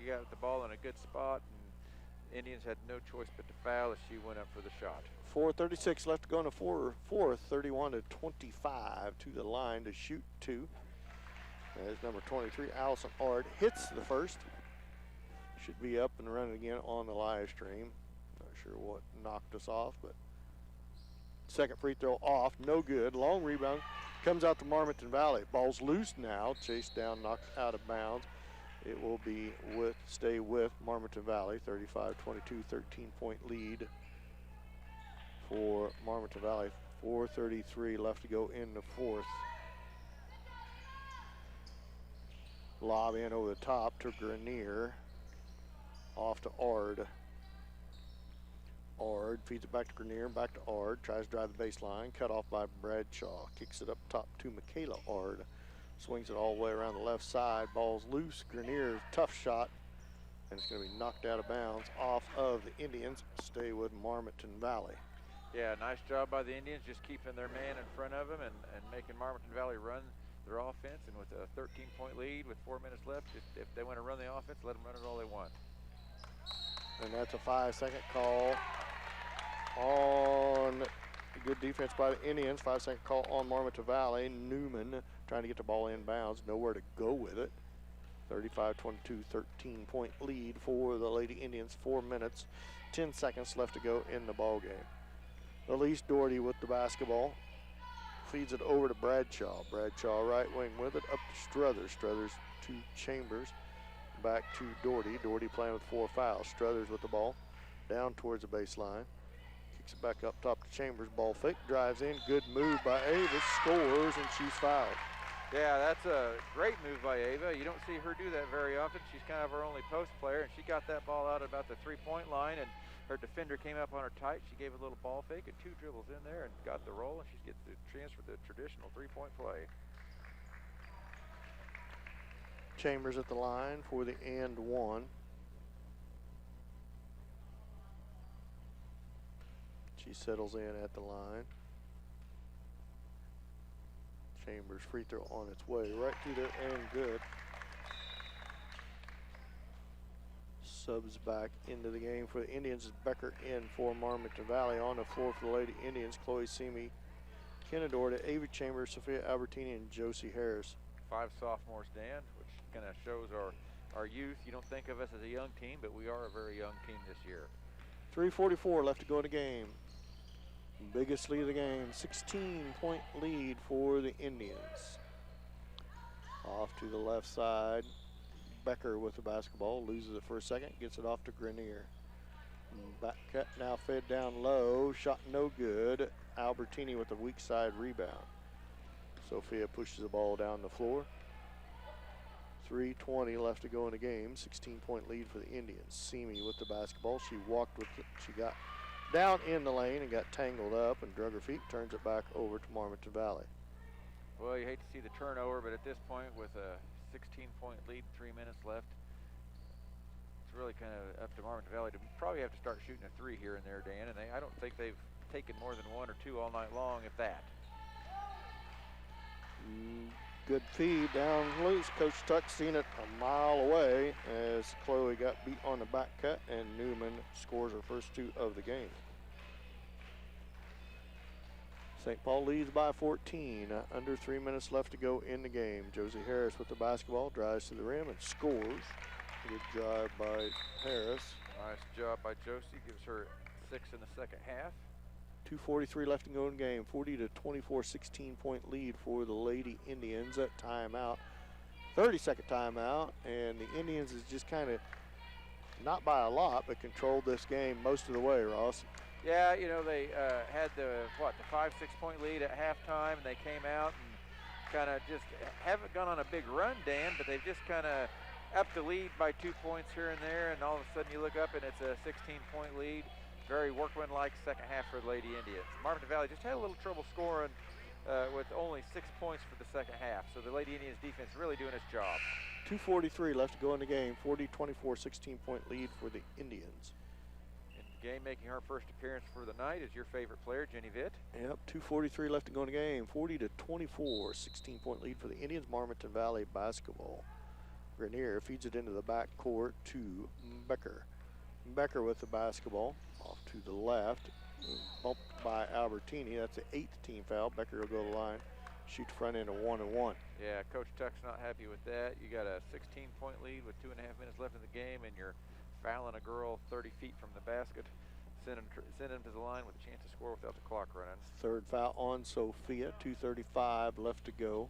got the ball in a good spot, and Indians had no choice but to foul as she went up for the shot. 4:36 left to go in the fourth, 31-25 to the line to shoot two. As number 23, Allison Ard, hits the first. Should be up and running again on the live stream. Not sure what knocked us off, but second free throw off, no good. Long rebound comes out to Marmaton Valley. Ball's loose now, chased down, knocked out of bounds. It will be stay with Marmaton Valley. 35-22, 13-point lead for Marmaton Valley. 4:33 left to go in the fourth. Lob in over the top to Grenier. Off to Ard. Ard feeds it back to Grenier, back to Ard. Tries to drive the baseline. Cut off by Bradshaw. Kicks it up top to Michaela Ard. Swings it all the way around the left side. Ball's loose. Grenier, tough shot. And it's going to be knocked out of bounds off of the Indians. Stay with Marmaton Valley. Yeah, nice job by the Indians, just keeping their man in front of them and making Marmaton Valley run their offense. And with a 13-point lead with 4 minutes left, if they want to run the offense, let them run it all they want. And that's a 5-second call on good defense by the Indians. 5-second call on Marmaton Valley. Newman trying to get the ball inbounds, nowhere to go with it. 35-22, 13-point lead for the Lady Indians. 4 minutes, 10 seconds left to go in the ball game. Elise Doherty with the basketball. Feeds it over to Bradshaw. Bradshaw right wing with it, up to Struthers. Struthers to Chambers. Back to Doherty. Doherty playing with 4 fouls. Struthers with the ball. Down towards the baseline. Kicks it back up top to Chambers. Ball fake. Drives in. Good move by Ava. Scores, and she's fouled. Yeah, that's a great move by Ava. You don't see her do that very often. She's kind of our only post player, and she got that ball out at about the 3-point line, and her defender came up on her tight. She gave a little ball fake and 2 dribbles in there and got the roll, and she gets the chance for the traditional 3-point play. Chambers at the line for the and one. She settles in at the line. Chambers free throw on its way right through there and good. Subs back into the game for the Indians is Becker in for Marmaton Valley. On the floor for the Lady Indians, Chloe Simi, Kenna Doherty, Ava Chambers, Sophia Albertini, and Josie Harris. 5 sophomores, Dan, which kind of shows our youth. You don't think of us as a young team, but we are a very young team this year. 3:44 left to go in the game. Biggest lead of the game, 16-point lead for the Indians. Off to the left side, Becker with the basketball, loses it for a second, gets it off to Grenier. Back cut now fed down low, shot no good. Albertini with a weak side rebound. Sophia pushes the ball down the floor. 3:20 left to go in the game, 16-point lead for the Indians. Simi with the basketball, she got down in the lane and got tangled up and drug her feet, turns it back over to Marmaton Valley. Well, you hate to see the turnover, but at this point with a 16-point lead, 3 minutes left, it's really kind of up to Marmaton Valley to probably have to start shooting a 3 here and there, Dan, and I don't think they've taken more than 1 or 2 all night long, if that. Good feed down loose. Coach Tuck seen it a mile away as Chloe got beat on the back cut, and Newman scores her first 2 of the game. St. Paul leads by 14. Under 3 minutes left to go in the game. Josie Harris with the basketball, drives to the rim and scores. Good drive by Harris. Nice job by Josie. Gives her 6 in the second half. 2:43 left to go in the game. 40-24, 16-point lead for the Lady Indians at timeout. 30-second timeout, and the Indians is just kind of, not by a lot, but controlled this game most of the way, Ross. Yeah, you know, they had the 5-6-point lead at halftime, and they came out and kind of just haven't gone on a big run, Dan, but they've just kind of upped the lead by 2 points here and there, and all of a sudden you look up and it's a 16-point lead. Very workmanlike second half for the Lady Indians. Marmaton Valley just had a little trouble scoring with only 6 points for the second half. So the Lady Indians defense really doing its job. 2:43 left to go in the game. 40-24, 16-point lead for the Indians. In the game, making her first appearance for the night is your favorite player, Jenny Vitt. Yep, 2:43 left to go in the game. 40-24, 16-point lead for the Indians. Marmaton Valley basketball. Grenier feeds it into the back court to Becker. Becker with the basketball off to the left, bumped by Albertini. That's the 8th team foul. Becker will go to the line, shoot front end of 1-1. Yeah, Coach Tuck's not happy with that. You got a 16-point lead with 2.5 minutes left in the game, and you're fouling a girl 30 feet from the basket. Send him to the line with a chance to score without the clock running. Third foul on Sophia. 2:35 left to go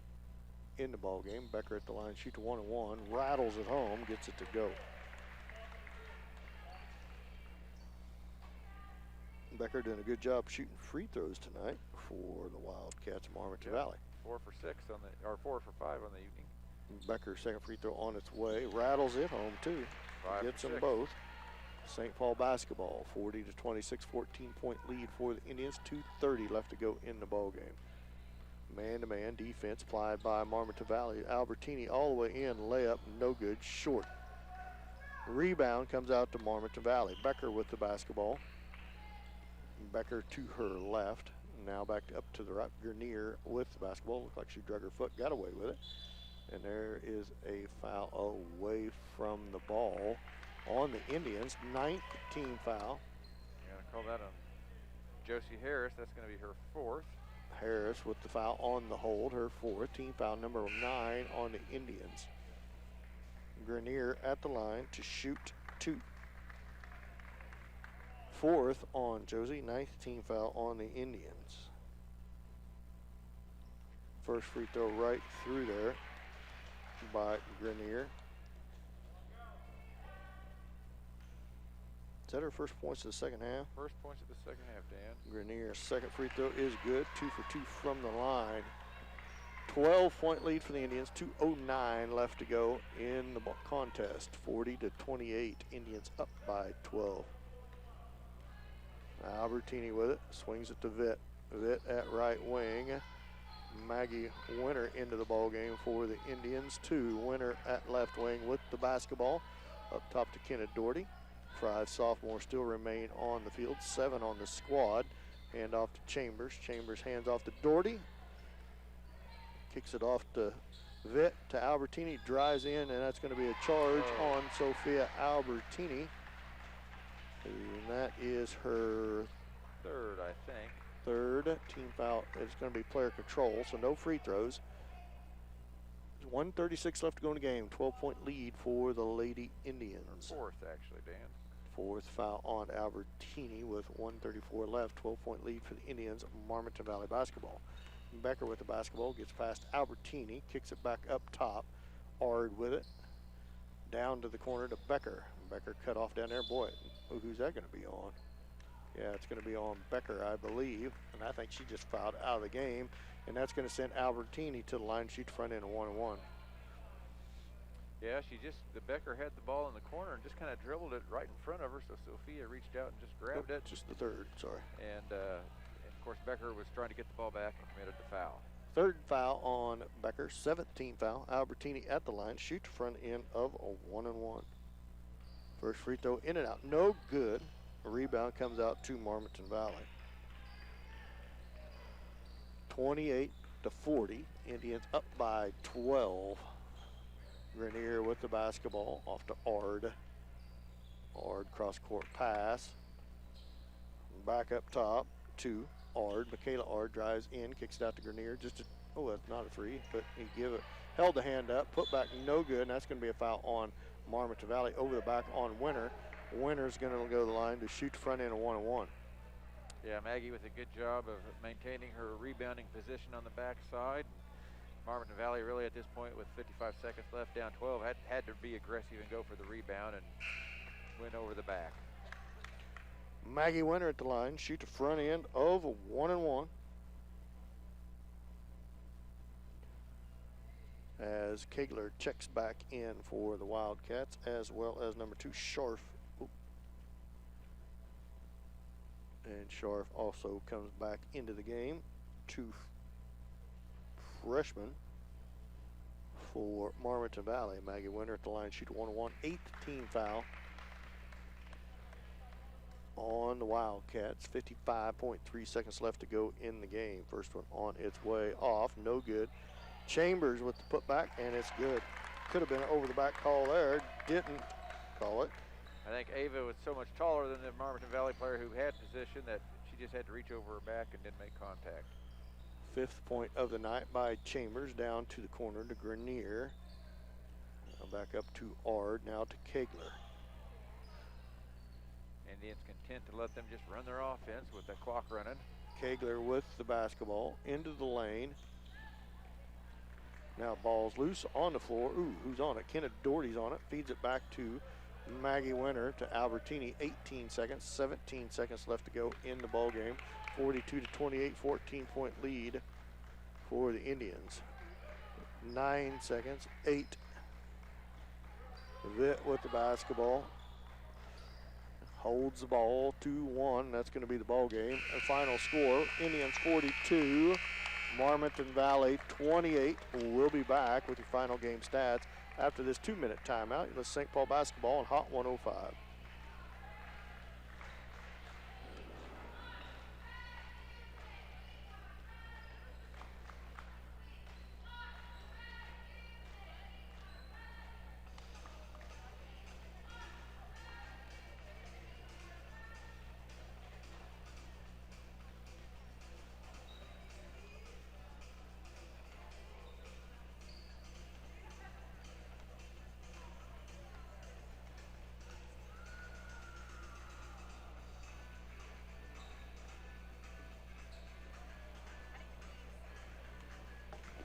in the ball game. Becker at the line, shoots 1-1, rattles it home, gets it to go. Becker doing a good job shooting free throws tonight for the Wildcats of Marmaton Valley. 4 for 6 on the, or 4 for 5 on the evening. Becker's second free throw on its way, rattles it home too. Gets them both. St. Paul basketball, 40-26, 14-point lead for the Indians. 2:30 left to go in the ball game. Man-to-man defense applied by Marmaton Valley. Albertini all the way in, layup, no good, short. Rebound comes out to Marmaton Valley. Becker with the basketball. Becker to her left. Now back up to the right. Grenier with the basketball. Looked like she drug her foot, got away with it. And there is a foul away from the ball on the Indians. 9th team foul. You're going to call that on Josie Harris. That's going to be her 4th. Harris with the foul on the hold, her 4th. Team foul number 9 on the Indians. Grenier at the line to shoot 2. 4th on Josie, 9th team foul on the Indians. First free throw right through there by Grenier. Is that her first points of the second half? First points of the second half, Dan. Grenier's second free throw is good. 2 for 2 from the line. 12-point lead for the Indians. 2:09 left to go in the contest. 40-28. Indians up by 12. Albertini with it. Swings it to Vitt. Vitt at right wing. Maggie Winter into the ball game for the Indians. 2. Winter at left wing with the basketball. Up top to Kenneth Doherty. 5 sophomores still remain on the field. 7 on the squad. Hand off to Chambers. Chambers hands off to Doherty. Kicks it off to Vitt to Albertini. Drives in, and that's going to be a charge on Sophia Albertini. And that is her 3rd, I think. 3rd team foul. It's going to be player control, so no free throws. 1:36 left to go in the game. 12-point lead for the Lady Indians. 4th, actually, Dan. 4th foul on Albertini with 1:34 left. 12-point lead for the Indians. Marmaton Valley basketball. Becker with the basketball, gets past Albertini, kicks it back up top. Ard with it. Down to the corner to Becker. Becker cut off down there. Boy, who's that going to be on? Yeah, it's going to be on Becker, I believe. And I think she just fouled out of the game. And that's going to send Albertini to the line, shoot front end of 1-1. Yeah, the Becker had the ball in the corner and just kind of dribbled it right in front of her. So Sophia reached out and just grabbed it. Just the 3rd, sorry. And of course, Becker was trying to get the ball back and committed the foul. 3rd foul on Becker, 7th team foul. Albertini at the line, shoot front end of a 1-1. First free throw in and out, no good. A rebound comes out to Marmaton Valley. 28-40, Indians up by 12. Grenier with the basketball off to Ard. Ard cross court pass. Back up top to Ard. Michaela Ard drives in, kicks it out to Grenier. Just that's not a 3, but he held the hand up, put back no good, and that's going to be a foul on Marmaton Valley. Over the back on Winter. Winter's going to go to the line to shoot front end of 1-1. Yeah, Maggie with a good job of maintaining her rebounding position on the backside. Marmaton Valley really at this point with 55 seconds left, down 12, had to be aggressive and go for the rebound and went over the back. Maggie Winter at the line, shoot the front end of a 1-1. As Kegler checks back in for the Wildcats, as well as number 2, Scharf. And Scharf also comes back into the game. 2 freshmen for Marmaton Valley. Maggie Winter at the line, shoot 1-1. 8th team foul on the Wildcats. 55.3 seconds left to go in the game. First one on its way off, no good. Chambers with the putback, and it's good. Could have been an over-the-back call there. Didn't call it. I think Ava was so much taller than the Marmaton Valley player who had position that she just had to reach over her back and didn't make contact. 5th point of the night by Chambers, down to the corner to Grenier. Back up to Ard, now to Kegler. Indians content to let them just run their offense with the clock running. Kegler with the basketball into the lane. Now ball's loose on the floor. Ooh, who's on it? Kenneth Doherty's on it. Feeds it back to Maggie Winter to Albertini. 18 seconds, 17 seconds left to go in the ball game. 42 to 28, 14-point lead for the Indians. 9 seconds, 8. Vitt with the basketball. Holds the ball, 2-1. That's going to be the ball game. And final score, Indians 42, Marmaton Valley 28. We'll be back with your final game stats after this 2-minute timeout. Let's St. Paul basketball on Hot 105.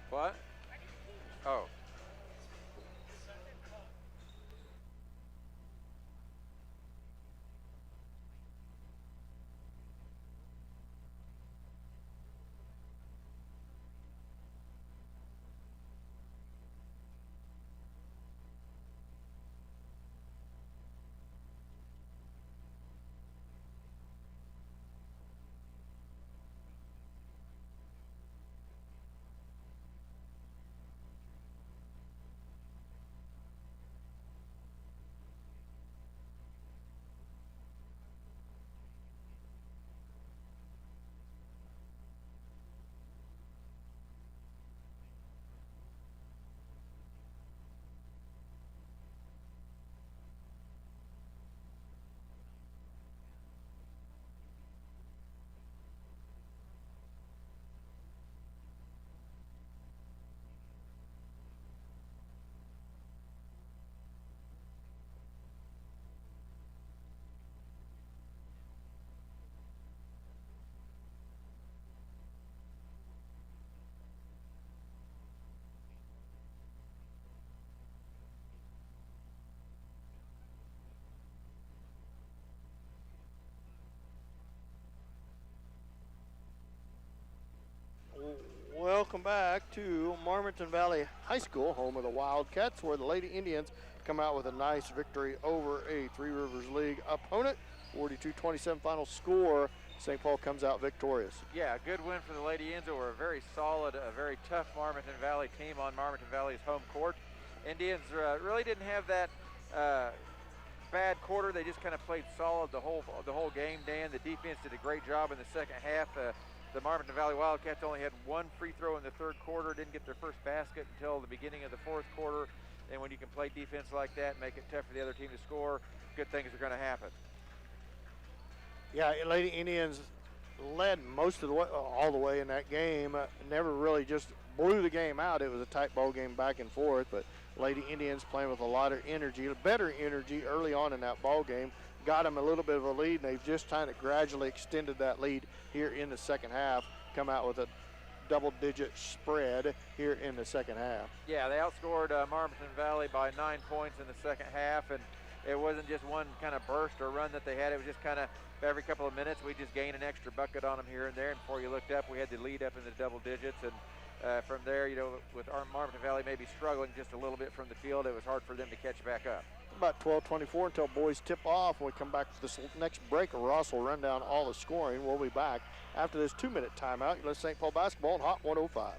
What? Oh. Welcome back to Marmaton Valley High School, home of the Wildcats, where the Lady Indians come out with a nice victory over a Three Rivers League opponent. 42-27 final score. St. Paul comes out victorious. Yeah, a good win for the Lady Indians over a very solid, a very tough Marmaton Valley team on Marmaton Valley's home court. Indians really didn't have that bad quarter. They just kind of played solid the whole game, Dan. The defense did a great job in the second half. The Marmaton Valley Wildcats only had one free throw in the third quarter, didn't get their first basket until the beginning of the fourth quarter. And when you can play defense like that and make it tough for the other team to score, good things are going to happen. Yeah, Lady Indians led most of the way, all the way in that game. Never really just blew the game out. It was a tight ball game back and forth, but Lady Indians playing with a lot of energy, better energy early on in that ball game. Got them a little bit of a lead, and they've just kind of gradually extended that lead here in the second half, come out with a double-digit spread here in the second half. Yeah, they outscored Marmaton Valley by 9 points in the second half, and it wasn't just one kind of burst or run that they had. It was just kind of every couple of minutes we just gained an extra bucket on them here and there, and before you looked up, we had the lead up in the double digits, and from there, you know, with our Marmaton Valley maybe struggling just a little bit from the field, it was hard for them to catch back up. About 12:24 until boys tip off. When we come back to this next break, Ross will run down all the scoring. We'll be back after this 2-minute timeout. Let's St. Paul basketball on Hot 105.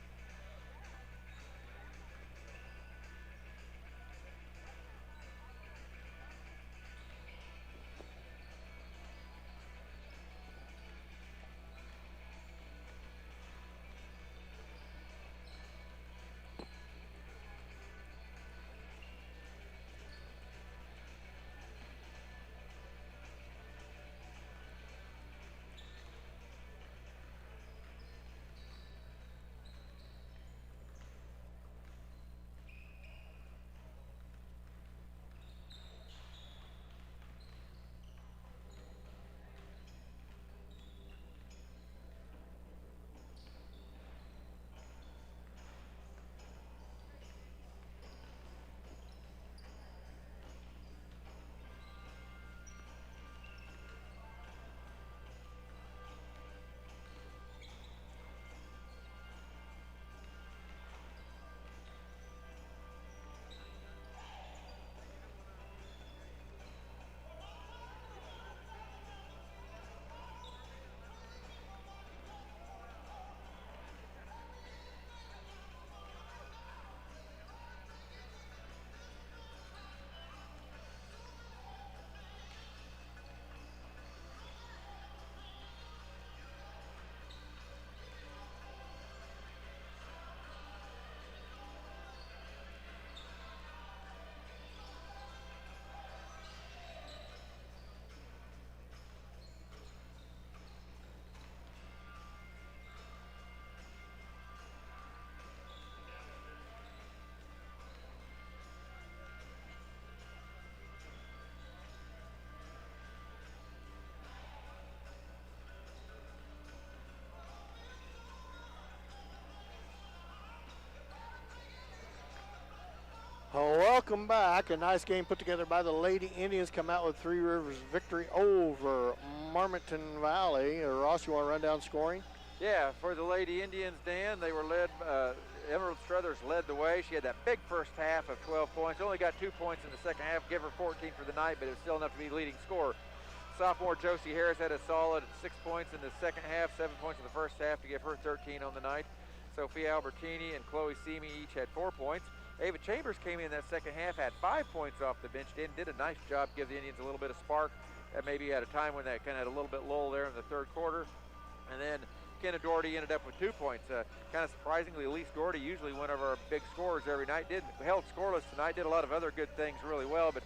welcome back. A nice game put together by the Lady Indians. Come out with Three Rivers victory over Marmaton Valley. Ross, you want to run down scoring? Yeah, for the Lady Indians, Dan, they were led, Emerald Struthers led the way. She had that big first half of 12 points. Only got 2 points in the second half, give her 14 for the night, but it was still enough to be leading scorer. Sophomore Josie Harris had a solid 6 points in the second half, 7 points in the first half to give her 13 on the night. Sophia Albertini and Chloe Simi each had 4 points. Ava Chambers came in that second half, had 5 points off the bench, did a nice job, give the Indians a little bit of spark, maybe at a time when they kind of had a little bit lull there in the third quarter. And then Kenna Doherty ended up with 2 points. Kind of surprisingly, Elise Doherty, usually one of our big scorers every night, held scoreless tonight, did a lot of other good things really well, but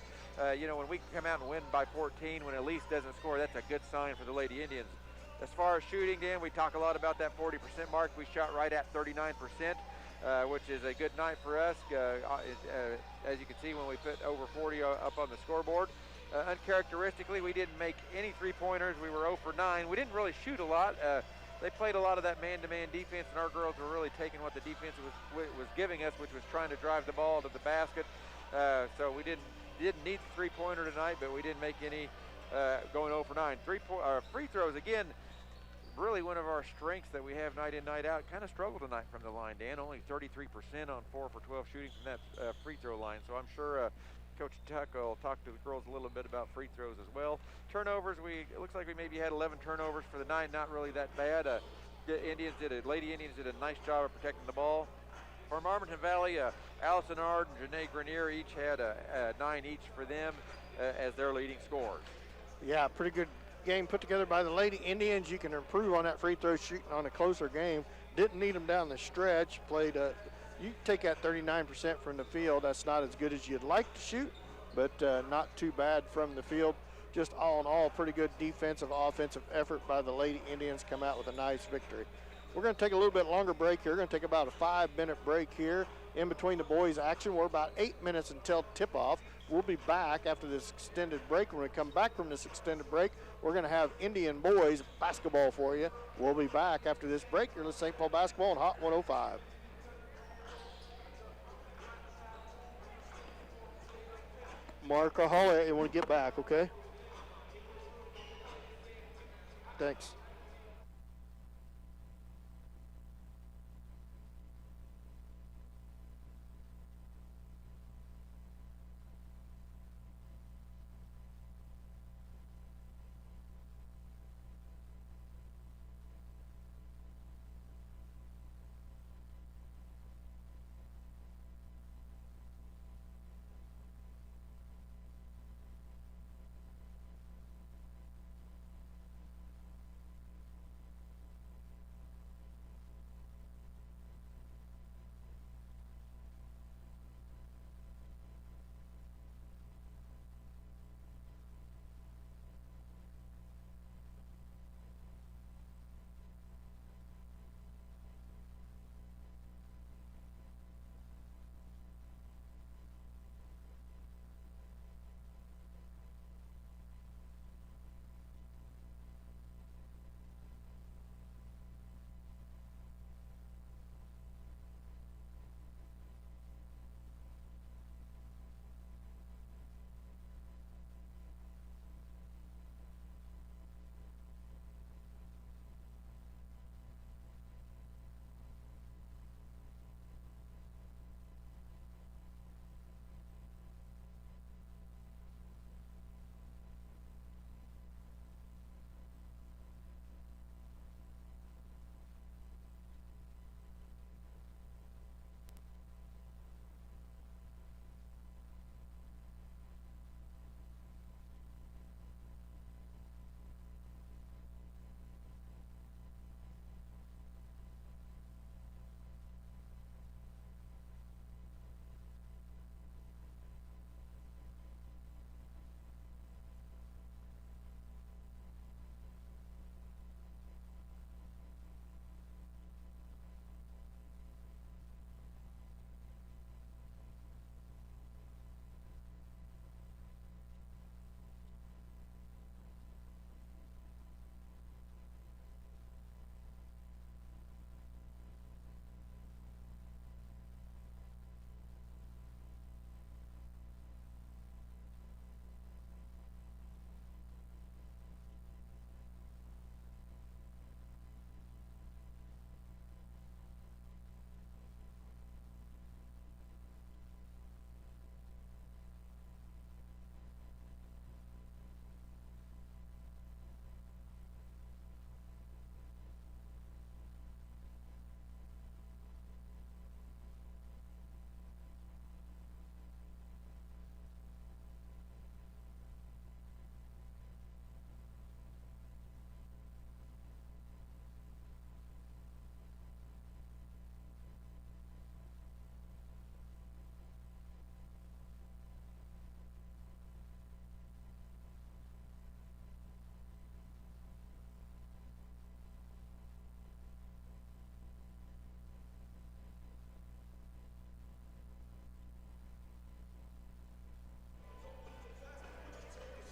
you know, when we come out and win by 14, when Elise doesn't score, that's a good sign for the Lady Indians. As far as shooting, Dan, we talk a lot about that 40% mark. We shot right at 39%, which is a good night for us. As you can see, when we put over 40 up on the scoreboard. Uncharacteristically, we didn't make any three-pointers. We were 0 for 9. We didn't really shoot a lot. They played a lot of that man-to-man defense, and our girls were really taking what the defense was giving us, which was trying to drive the ball to the basket. So we didn't need the three-pointer tonight, but we didn't make any going 0 for 9. Free throws, again, really one of our strengths that we have night in, night out. Kind of struggled tonight from the line, Dan. Only 33% on 4 for 12 shooting from that free throw line. So I'm sure Coach Tuck will talk to the girls a little bit about free throws as well. Turnovers, it looks like we maybe had 11 turnovers for the night. Not really that bad. Lady Indians did a nice job of protecting the ball. For Marmaton Valley, Allison Ard and Janae Grenier each had 9 each for them as their leading scorers. Yeah, pretty good game put together by the Lady Indians. You can improve on that free throw shooting on a closer game. Didn't need them down the stretch. You take that 39% from the field. That's not as good as you'd like to shoot, but not too bad from the field. Just all in all, pretty good defensive, offensive effort by the Lady Indians. Come out with a nice victory. We're going to take a little bit longer break here. We're going to take about a 5-minute break here in between the boys' action. We're about 8 minutes until tip-off. We'll be back after this extended break. When we come back from this extended break, we're going to have Indian boys basketball for you. We'll be back after this break. You're listening to St. Paul Basketball on Hot 105. Mark, I'll holler at you when we get back, okay? Thanks.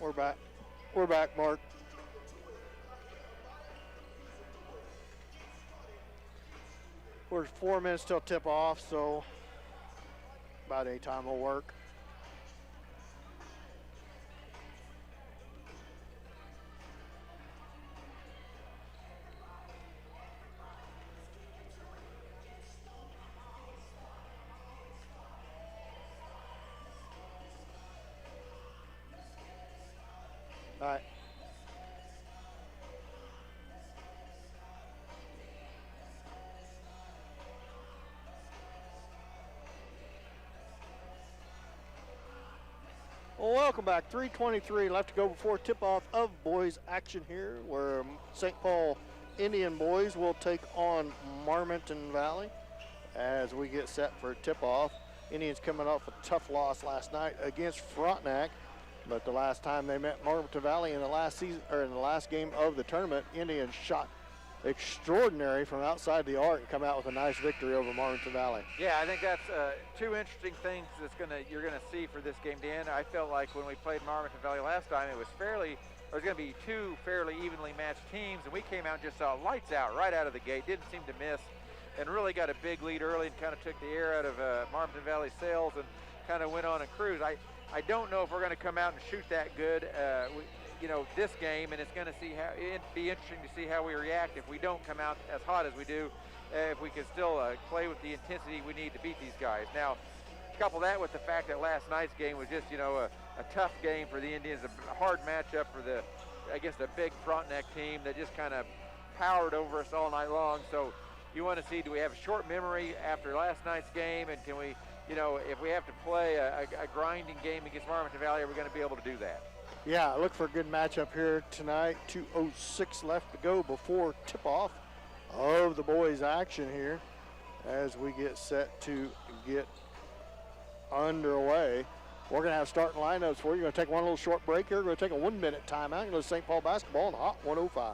We're back. We're back, Mark. We're 4 minutes till tip off, so about any time will work. All right. Well, welcome back. 3:23 left to go before tip-off of boys action here, where St. Paul Indian boys will take on Marmaton Valley as we get set for tip-off. Indians coming off a tough loss last night against Frontenac, but the last time they met Marmaton Valley in the last season, or in the last game of the tournament, Indians shot extraordinary from outside the arc and come out with a nice victory over Marmaton Valley. Yeah, I think that's two interesting things you're gonna see for this game, Dan. I felt like when we played Marmaton Valley last time, it was gonna be two fairly evenly matched teams, and we came out and just saw lights out right out of the gate, didn't seem to miss, and really got a big lead early and kind of took the air out of Marmaton Valley's sails and kind of went on a cruise. I don't know if we're gonna come out and shoot that good. This game, and it'd be interesting to see how we react if we don't come out as hot as we do, if we can still play with the intensity we need to beat these guys. Now, couple that with the fact that last night's game was just, a tough game for the Indians, a hard matchup for the big Frontenac team that just kind of powered over us all night long. So you want to see, do we have a short memory after last night's game, and can we, if we have to play a grinding game against Marmaton Valley, are we going to be able to do that? Yeah, look for a good matchup here tonight. 2:06 left to go before tip-off of the boys' action here as we get set to get underway. We're going to have starting lineups for you. We're going to take one little short break here. We're going to take a 1 minute timeout. You're going to St. Paul basketball on the Hot 105.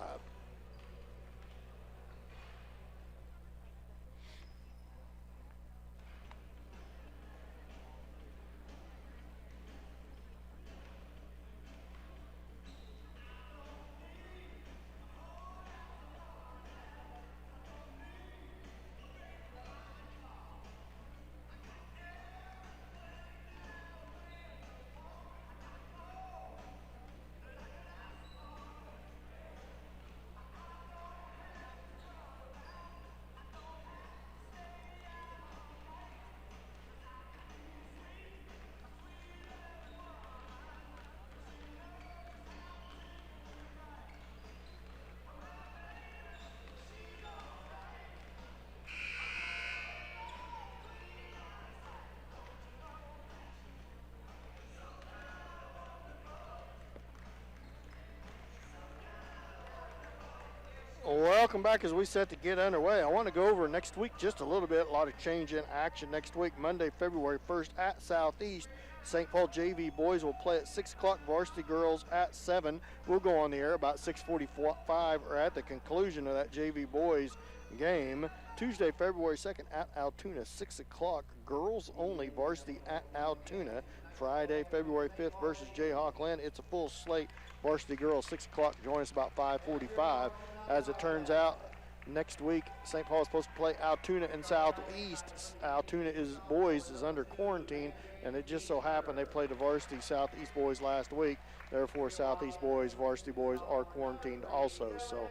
Welcome back as we set to get underway. I want to go over next week just a little bit. A lot of change in action next week. Monday, February 1st at Southeast. St. Paul JV boys will play at 6 o'clock. Varsity girls at 7. We'll go on the air about 6:45 or at the conclusion of that JV boys game. Tuesday, February 2nd at Altoona, 6 o'clock. Girls only varsity at Altoona. Friday, February 5th versus Jayhawk Lynn. It's a full slate. Varsity girls, 6 o'clock. Join us about 5:45. As it turns out, next week, St. Paul is supposed to play Altoona and Southeast. Altoona is under quarantine, and it just so happened they played the varsity Southeast boys last week. Therefore, Southeast boys, varsity boys are quarantined also. So,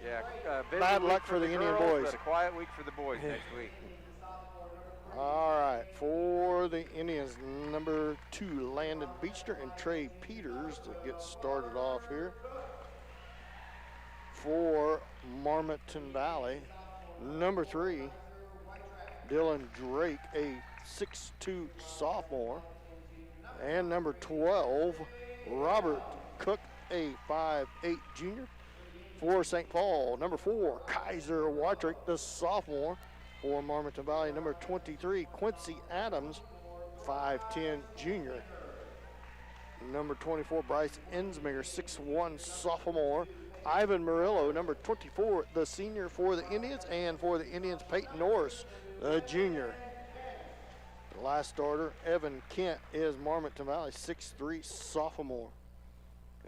yeah, bad luck for the Indian boys. But a quiet week for the boys next week. All right, for the Indians, number 2, Landon Beechner and Trey Peters to get started off here. For Marmaton Valley, number 3, Dylan Drake, a 6'2" sophomore. And number 12, Robert Cook, a 5'8" junior. For St. Paul, number 4, Kaiser Watrick, the sophomore. For Marmaton Valley, number 23, Quincy Adams, 5'10" junior. Number 24, Bryce Ensminger, 6'1" sophomore. Ivan Murillo, number 24, the senior for the Indians, and for the Indians, Peyton Norris, the junior. The last starter, Evan Kent, is Marmaton Valley, 6'3" sophomore.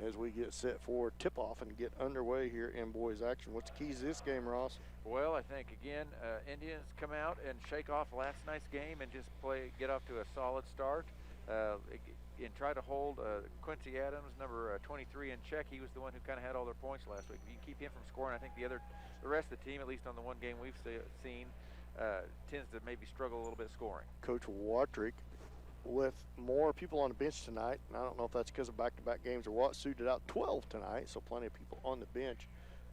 as we get set for tip-off and get underway here in boys action. What's the keys to this game, Ross? Well, I think, again, Indians come out and shake off last night's game and just get off to a solid start and try to hold Quincy Adams, number 23, in check. He was the one who kind of had all their points last week. If you can keep him from scoring, I think the rest of the team, at least on the one game we've seen, tends to maybe struggle a little bit scoring. Coach Watrick with more people on the bench tonight, and I don't know if that's because of back-to-back games or what, suited out 12 tonight, so plenty of people on the bench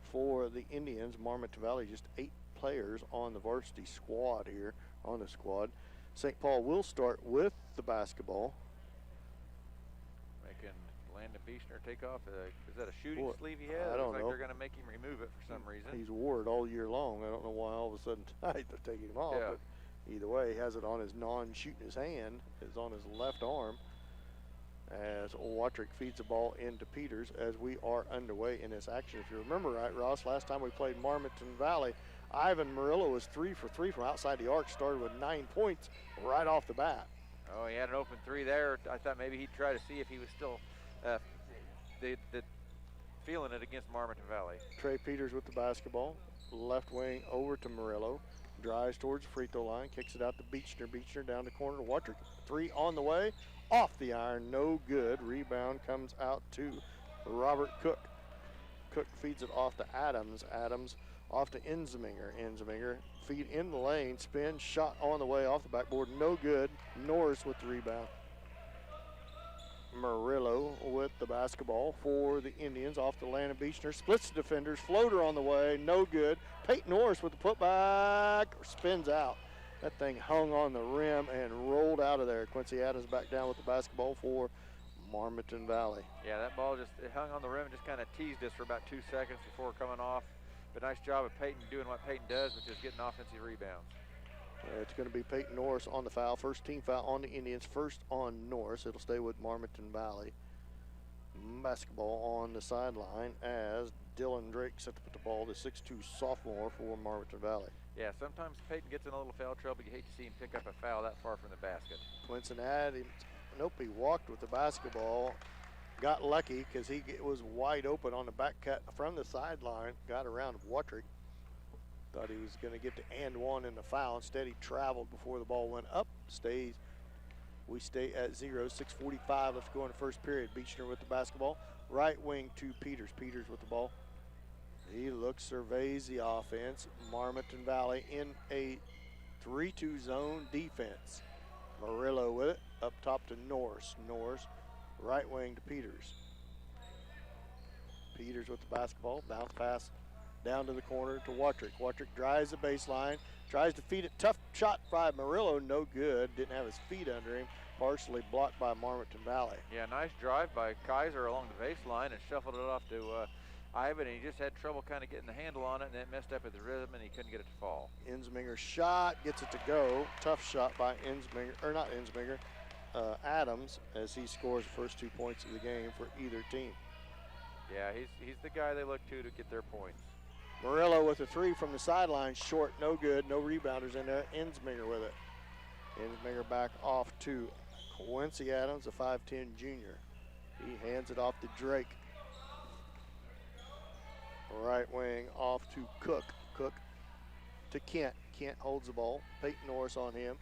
for the Indians. Marmaton Valley, just 8 players on the varsity squad here, on the squad. St. Paul will start with the basketball. Making Landon Beechner take off. Is that a shooting sleeve he has? I don't know. know. They're going to make him remove it for some reason. He's wore it all year long. I don't know why all of a sudden tonight they're taking him off. Yeah. But either way, he has it on his non-shooting his hand. It's on his left arm as Watrick feeds the ball into Peters as we are underway in this action. If you remember right, Ross, last time we played Marmaton Valley, Ivan Murillo was 3 for 3 from outside the arc, started with 9 points right off the bat. Oh, he had an open 3 there. I thought maybe he'd try to see if he was still feeling it against Marmaton Valley. Trey Peters with the basketball, left wing over to Murillo. Drives towards the free throw line, kicks it out to Beechner. Beechner down the corner to Watrick. 3 on the way, off the iron, no good. Rebound comes out to Robert Cook. Cook feeds it off to Adams. Adams off to Enzeminger. Enzeminger feed in the lane, spin, shot on the way off the backboard, no good. Norris with the rebound. Murillo with the basketball for the Indians off the Landon Beechner. Splits the defenders, floater on the way, no good. Peyton Norris with the putback, spins out. That thing hung on the rim and rolled out of there. Quincy Adams back down with the basketball for Marmaton Valley. Yeah, that ball just hung on the rim and just kind of teased us for about 2 seconds before coming off. But nice job of Peyton doing what Peyton does, which is getting offensive rebounds. It's going to be Peyton Norris on the foul. First team foul on the Indians, first on Norris. It'll stay with Marmaton Valley. Basketball on the sideline as Dylan Drake set to put the ball, the 6'2 sophomore for Marmaton Valley. Yeah, sometimes Peyton gets in a little foul trouble. You hate to see him pick up a foul that far from the basket. Quincy Adams, nope, he walked with the basketball. Got lucky because he was wide open on the back cut from the sideline. Got around Watrick. Thought he was going to get to and one in the foul. Instead, he traveled before the ball went up. We stay at 0. 6:45 left to go in the first period. Beechner with the basketball. Right wing to Peters. Peters with the ball. He looks, surveys the offense. Marmaton Valley in a 3-2 zone defense. Murillo with it. Up top to Norris. Norris, right wing to Peters. Peters with the basketball. Bounce pass down to the corner to Watrick. Watrick drives the baseline, tries to feed it. Tough shot by Murillo, no good. Didn't have his feet under him. Partially blocked by Marmaton Valley. Yeah, nice drive by Kaiser along the baseline and shuffled it off to Ivan, and he just had trouble kind of getting the handle on it, and it messed up at the rhythm, and he couldn't get it to fall. Enzeminger shot, gets it to go. Tough shot by Enzeminger, or not Enzeminger, Adams, as he scores the first 2 points of the game for either team. Yeah, he's the guy they look to get their points. Murillo with a 3 from the sideline, short, no good, no rebounders in there. Enzeminger with it. Enzeminger back off to Quincy Adams, a 5'10 junior. He hands it off to Drake. Right wing off to Cook. Cook to Kent. Kent holds the ball. Peyton Norris on him.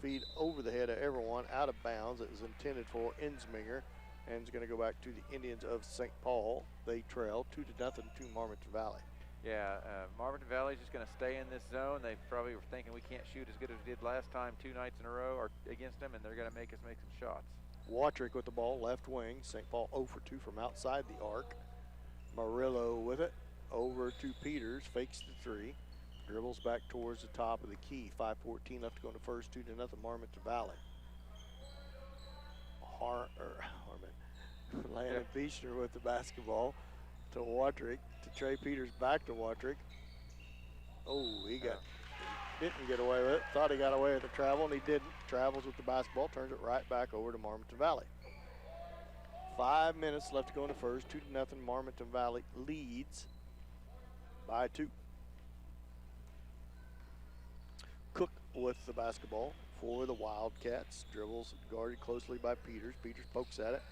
Feed over the head of everyone, out of bounds. It was intended for Enzeminger. And it's going to go back to the Indians of St. Paul. They trail 2-0 to Marmaton Valley. Yeah, Marmaton Valley's just going to stay in this zone. They probably were thinking we can't shoot as good as we did last time 2 nights in a row or against them, and they're going to make us make some shots. Watrick with the ball, left wing. St. Paul 0 for 2 from outside the arc. Murillo with it. Over to Peters, fakes the 3. Dribbles back towards the top of the key. 5:14 left to go in the first. 2-0 Marmaton Valley. Landon Beechner with the basketball to Watrick, to Trey Peters, back to Watrick. Oh, he didn't get away with it. Thought he got away with the travel, and he didn't. Travels with the basketball, turns it right back over to Marmaton Valley. 5 minutes left to go in the first. 2-0 Marmaton Valley leads by 2. Cook with the basketball for the Wildcats. Dribbles guarded closely by Peters. Peters pokes at it.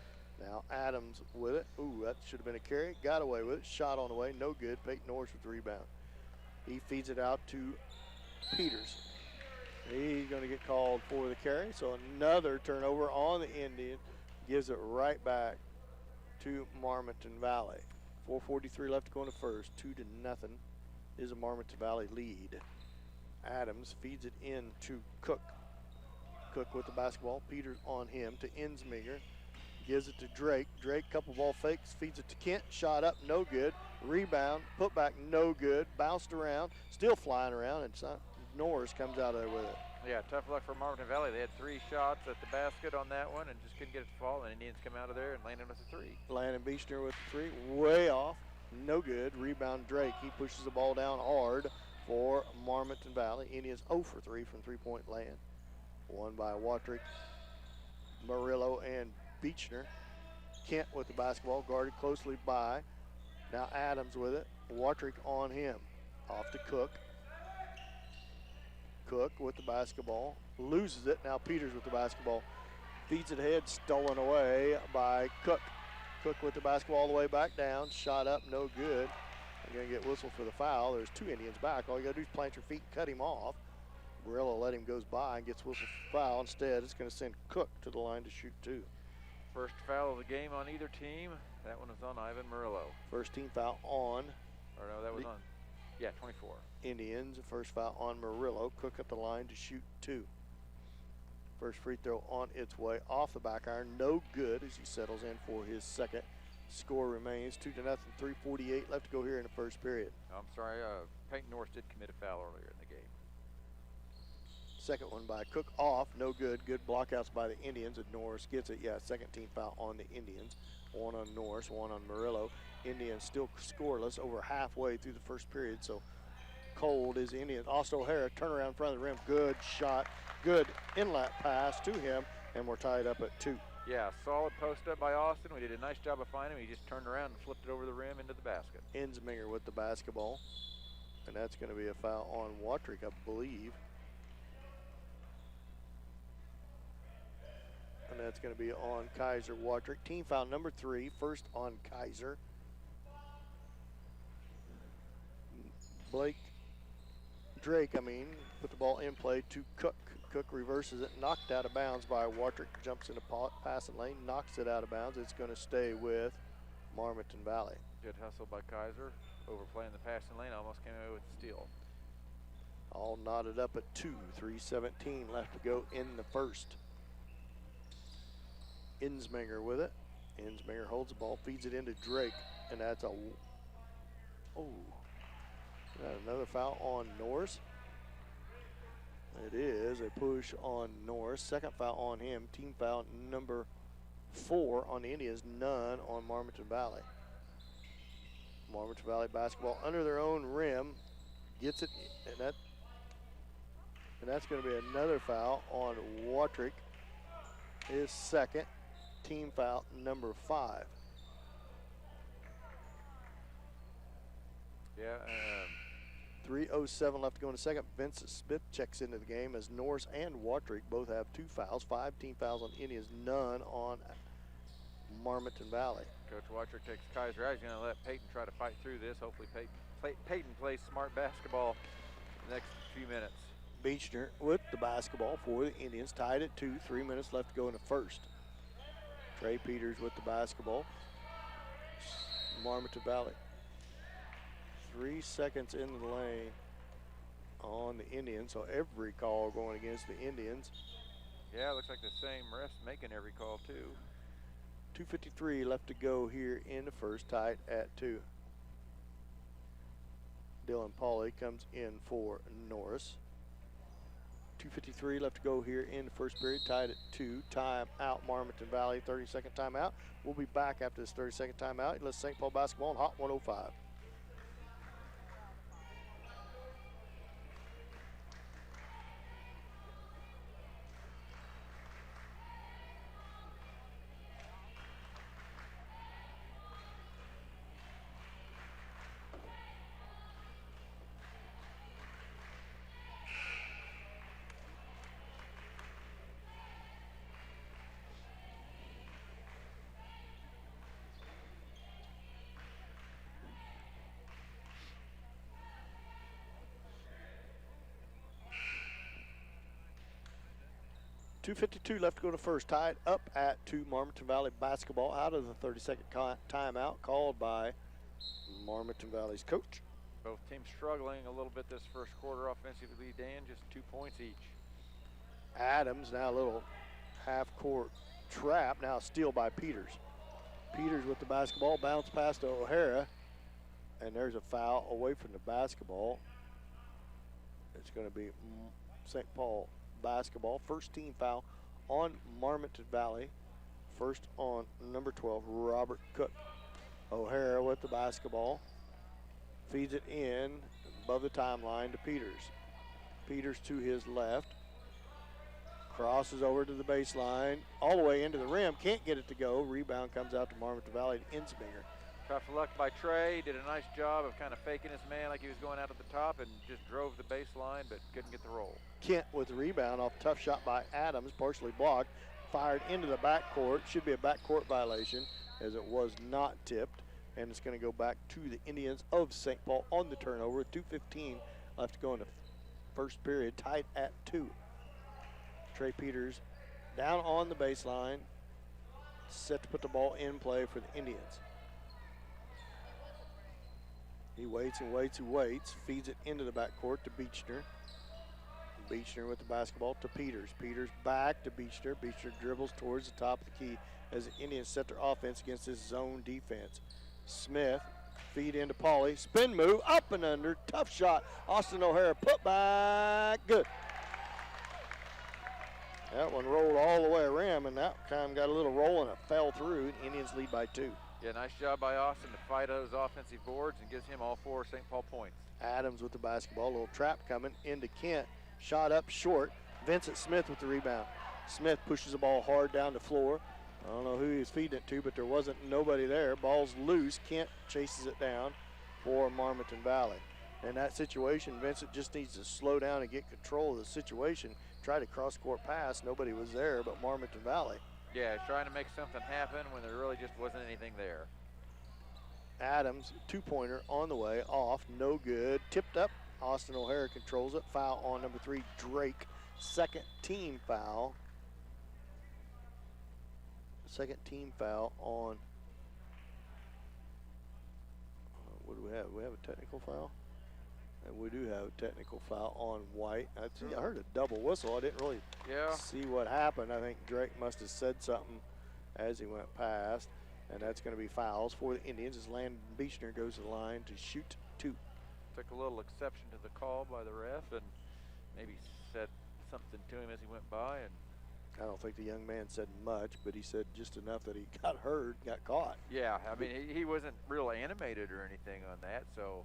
Now Adams with it. Ooh, that should have been a carry. Got away with it. Shot on the way. No good. Peyton Norris with the rebound. He feeds it out to Peters. He's going to get called for the carry. So another turnover on the Indian. Gives it right back to Marmaton Valley. 4:43 left to go in the first. 2-0 is a Marmaton Valley lead. Adams feeds it in to Cook. Cook with the basketball. Peters on him to Ensminger. Gives it to Drake. Drake, couple ball fakes, feeds it to Kent. Shot up, no good. Rebound, put back, no good. Bounced around, still flying around, and Norris comes out of there with it. Yeah, tough luck for Marmaton Valley. They had 3 shots at the basket on that one and just couldn't get it to fall, and Indians come out of there and landed with a 3. Landon Beechner with the 3, way off, no good. Rebound Drake, he pushes the ball down hard for Marmaton Valley. Indians 0 for 3 from three-point land. Won by Watrick, Murillo, and Beechner. Kent with the basketball, guarded closely by. Now Adams with it. Watrick on him. Off to Cook. Cook with the basketball. Loses it. Now Peters with the basketball. Feeds it ahead. Stolen away by Cook. Cook with the basketball all the way back down. Shot up. No good. They're going to get whistled for the foul. There's 2 Indians back. All you got to do is plant your feet and cut him off. Murillo let him goes by and gets whistled for foul. Instead, it's going to send Cook to the line to shoot 2. First foul of the game on either team. That one was on Ivan Murillo. First team foul on. Or no, that was on, yeah, 24. Indians. First foul on Murillo. Cook at the line to shoot 2. First free throw on its way off the back iron. No good as he settles in for his second. Score remains 2-0. 3:48 left to go here in the first period. I'm sorry, Peyton Norris did commit a foul earlier in the game. Second one by Cook off, no good. Good blockouts by the Indians, and Norris gets it. Yeah, second team foul on the Indians. 1 on Norris, 1 on Murillo. Indians still scoreless over halfway through the first period, so cold is the Indians. Austin O'Hara, turnaround in front of the rim. Good shot, good inlet pass to him, and we're tied up at 2. Yeah, solid post up by Austin. We did a nice job of finding him. He just turned around and flipped it over the rim into the basket. Ensminger with the basketball, and that's going to be a foul on Watrick, I believe. And that's going to be on Kaiser Watrick. Team foul number 3, first on Kaiser. Drake, put the ball in play to Cook. Cook reverses it, knocked out of bounds by Watrick. Jumps in the passing lane, knocks it out of bounds. It's going to stay with Marmaton Valley. Good hustle by Kaiser, overplaying the passing lane, almost came away with the steal. All knotted up at 2, 3:17 left to go in the first. Ensminger with it. Ensminger holds the ball, feeds it into Drake, and that's another foul on Norris. It is a push on Norris. Second foul on him. Team foul number 4 on the Indians, none on Marmaton Valley. Marmaton Valley basketball under their own rim, gets it, and that's going to be another foul on Watrick. His second. Team foul number 5. Yeah. 3:07 left to go in the second. Vincent Smith checks into the game as Norris and Watrick both have 2 fouls. 5 team fouls on Indians, none on Marmaton Valley. Coach Watrick takes Kaiser out. He's going to let Peyton try to fight through this. Hopefully Peyton plays smart basketball the next few minutes. Beechner with the basketball for the Indians, tied at 2. 3 minutes left to go in the first. Trey Peters with the basketball. Marmaton Valley. 3 seconds in the lane on the Indians, so every call going against the Indians. Yeah, it looks like the same refs making every call too. 2:53 left to go here in the first, tied at 2. Dylan Pauly comes in for Norris. 2:53 left to go here in the first period, tied at 2. Time out, Marmaton Valley, 30-second timeout. We'll be back after this 30-second timeout. Let's St. Paul basketball on Hot 105. 2:52 left to go to first. Tied up at 2. Marmaton Valley basketball out of the 30-second timeout called by Marmaton Valley's coach. Both teams struggling a little bit this first quarter offensively, Dan, just 2 points each. Adams now a little half-court trap, now a steal by Peters. Peters with the basketball, bounce pass to O'Hara, and there's a foul away from the basketball. It's going to be St. Paul basketball. First team foul on Marmaton Valley. First on number 12, Robert Cook. O'Hara with the basketball. Feeds it in above the timeline to Peters. Peters to his left. Crosses over to the baseline, all the way into the rim. Can't get it to go. Rebound comes out to Marmaton Valley to Insminger. Tough luck by Trey. Did a nice job of kind of faking his man like he was going out at the top and just drove the baseline, but couldn't get the roll. Kent with the rebound off tough shot by Adams, partially blocked. Fired into the backcourt. Should be a backcourt violation as it was not tipped. And it's going to go back to the Indians of St. Paul on the turnover. 2:15 left to go in the first period, tied at 2. Trey Peters down on the baseline, set to put the ball in play for the Indians. He waits and waits and waits, feeds it into the backcourt to Beechner. Beechner with the basketball to Peters. Peters back to Beechner. Beechner dribbles towards the top of the key as the Indians set their offense against this zone defense. Smith, feed into Pauly, spin move, up and under, tough shot. Austin O'Hara put back, good. That one rolled all the way around, and that time got a little roll and it fell through. Indians lead by 2. Yeah, nice job by Austin to fight those offensive boards and gives him all 4 St. Paul points. Adams with the basketball, a little trap coming into Kent. Shot up short. Vincent Smith with the rebound. Smith pushes the ball hard down the floor. I don't know who he was feeding it to, but there wasn't nobody there. Ball's loose. Kent chases it down for Marmaton Valley. In that situation, Vincent just needs to slow down and get control of the situation. Tried a cross-court pass. Nobody was there but Marmaton Valley. Yeah, trying to make something happen when there really just wasn't anything there. Adams, 2-pointer on the way, off, no good. Tipped up. Austin O'Hara controls it. Foul on number 3, Drake. Second team foul. Second team foul on, what do we have? We have a technical foul? And we do have a technical foul on White. I heard a double whistle. I didn't really see what happened. I think Drake must have said something as he went past. And that's going to be fouls for the Indians as Landon Beechner goes to the line to shoot 2. Took a little exception to the call by the ref and maybe said something to him as he went by. And I don't think the young man said much, but he said just enough that he got heard, got caught. Yeah, I mean, he wasn't real animated or anything on that, so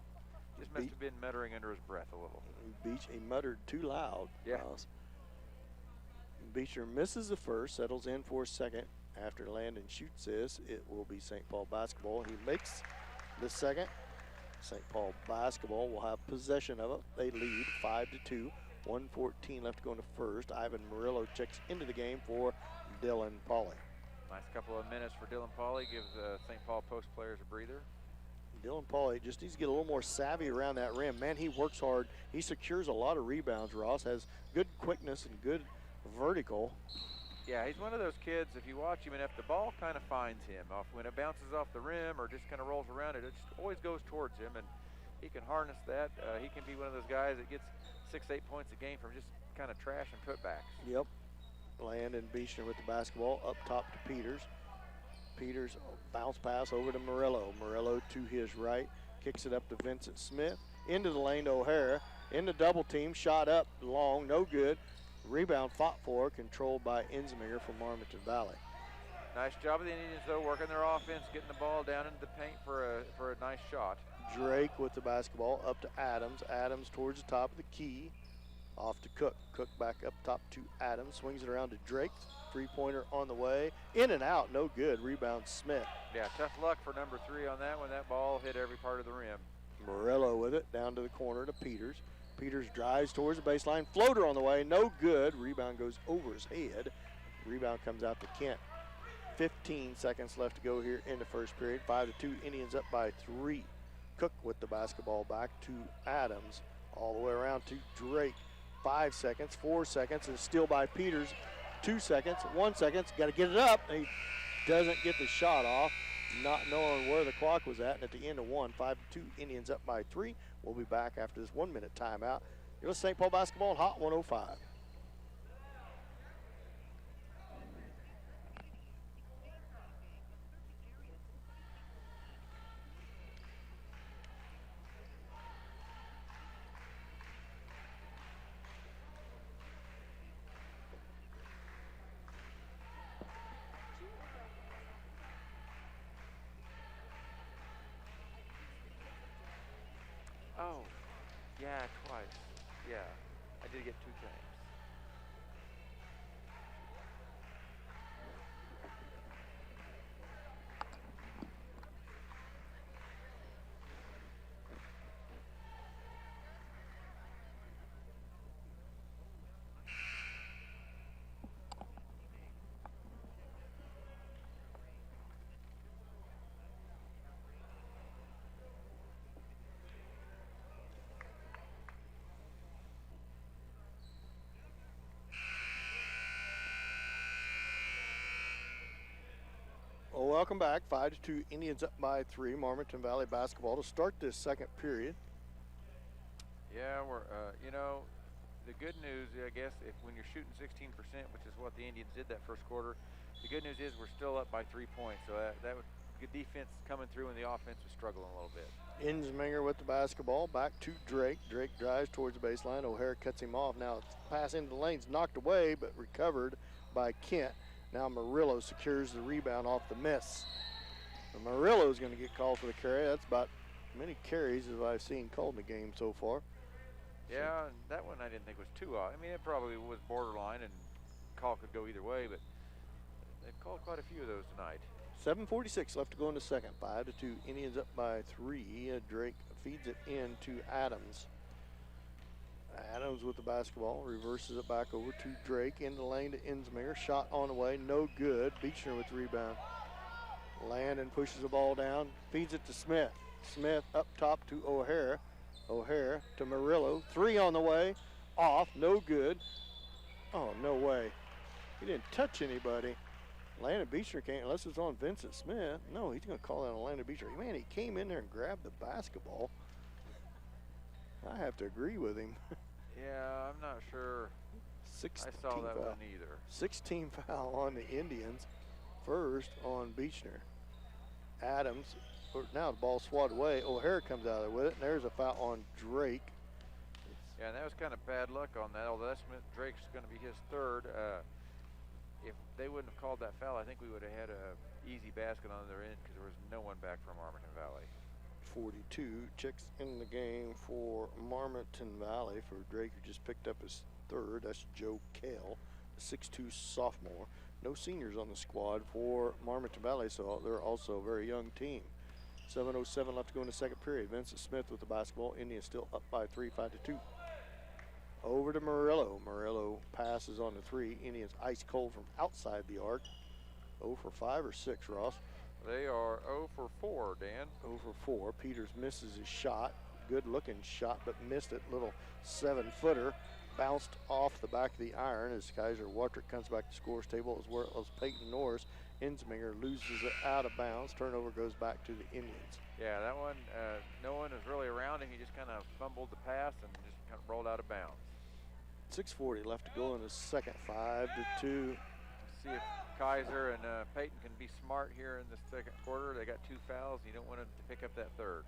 just must have been muttering under his breath a little. He muttered too loud. Yeah. Beecher misses the first, settles in for a second. After Landon shoots this, it will be St. Paul basketball. He makes the second. St. Paul basketball will have possession of it. They lead 5-2. 1:14 left to go in the first. Ivan Murillo checks into the game for Dylan Pauly. Nice couple of minutes for Dylan Pauly. Gives St. Paul post players a breather. Dylan Pauly just needs to get a little more savvy around that rim. Man, he works hard. He secures a lot of rebounds, Ross. Has good quickness and good vertical. Yeah, he's one of those kids, if you watch him, and if the ball kind of finds him, when it bounces off the rim or just kind of rolls around it, it just always goes towards him, and he can harness that. He can be one of those guys that gets 6-8 points a game from just kind of trash and putbacks. Yep. Landon Beechner with the basketball up top to Peters. Peters bounce pass over to Murillo. Murillo to his right, kicks it up to Vincent Smith. Into the lane to O'Hara. In the double team, shot up long, no good. Rebound fought for, controlled by Insminger from Marmaton Valley. Nice job of the Indians, though, working their offense, getting the ball down into the paint for a nice shot. Drake with the basketball up to Adams. Adams towards the top of the key. Off to Cook. Cook back up top to Adams. Swings it around to Drake. 3-pointer on the way. In and out, no good. Rebound Smith. Yeah, tough luck for number 3 on that one. That ball hit every part of the rim. Murillo with it down to the corner to Peters. Peters drives towards the baseline. Floater on the way, no good. Rebound goes over his head. Rebound comes out to Kent. 15 seconds left to go here in the first period. 5-2, Indians up by 3. Cook with the basketball back to Adams. All the way around to Drake. 5 seconds, 4 seconds, and steal by Peters. 2 seconds, 1 second, got to get it up. He doesn't get the shot off, not knowing where the clock was at. And at the end of one, 5-2, Indians up by 3. We'll be back after this 1 minute timeout. You're listening to St. Paul Basketball on Hot 105. Oh, yeah, twice. Yeah, I did get 2 times. Well, welcome back. 5-2, Indians up by 3. Marmaton Valley basketball to start this second period. Yeah, we're, you know, the good news, I guess, if when you're shooting 16%, which is what the Indians did that first quarter, the good news is we're still up by 3 points. So that would good defense coming through, and the offense was struggling a little bit. Insminger with the basketball, back to Drake. Drake drives towards the baseline. O'Hara cuts him off. Now pass into the lane's knocked away, but recovered by Kent. Now Murillo secures the rebound off the miss. Murillo is going to get called for the carry. That's about many carries as I've seen called in the game so far. Yeah, and that one I didn't think was too odd. I mean, it probably was borderline, and call could go either way, but they've called quite a few of those tonight. 7:46 left to go in the second. 5-2, Indians up by 3. Drake feeds it in to Adams. Adams with the basketball, reverses it back over to Drake, in the lane to Insminger. Shot on the way, no good. Beechner with the rebound. Landon pushes the ball down, feeds it to Smith. Smith up top to O'Hara. O'Hara to Murillo. 3 on the way, off, no good. Oh, no way. He didn't touch anybody. Landon Beechner can't, unless it's on Vincent Smith. No, he's going to call out on Landon Beechner. Man, he came in there and grabbed the basketball. I have to agree with him. Yeah, I'm not sure. I saw that one either. 16 foul on the Indians. First on Beechner. Adams, now the ball swatted away. O'Hara comes out of there with it, and there's a foul on Drake. Yeah, and that was kind of bad luck on that, although that's Drake's going to be his third. If they wouldn't have called that foul, I think we would have had a easy basket on their end because there was no one back from Marmaton Valley. 42 checks in the game for Marmaton Valley for Drake, who just picked up his third. That's Joe Kale, a 6'2 sophomore. No seniors on the squad for Marmaton Valley, so they're also a very young team. 7:07 left to go in the second period. Vincent Smith with the basketball. Indians still up by 3, 5-2. Over to Murillo. Murillo passes on the 3. Indians ice cold from outside the arc. 0 for 5 or 6, Ross? They are 0 for 4, Dan. 0 for 4. Peters misses his shot. Good looking shot, but missed it. Little 7-footer. Bounced off the back of the iron as Kaiser Watrick comes back to scores table, as well as Peyton Norris. Insminger loses it out of bounds. Turnover goes back to the Indians. Yeah, that one, no one was really around him. He just kind of fumbled the pass and just kind of rolled out of bounds. 6:40 left to go in the second. 5-2. Let's see if Kaiser and Peyton can be smart here in the second quarter. They got 2 fouls. You don't want them to pick up that third.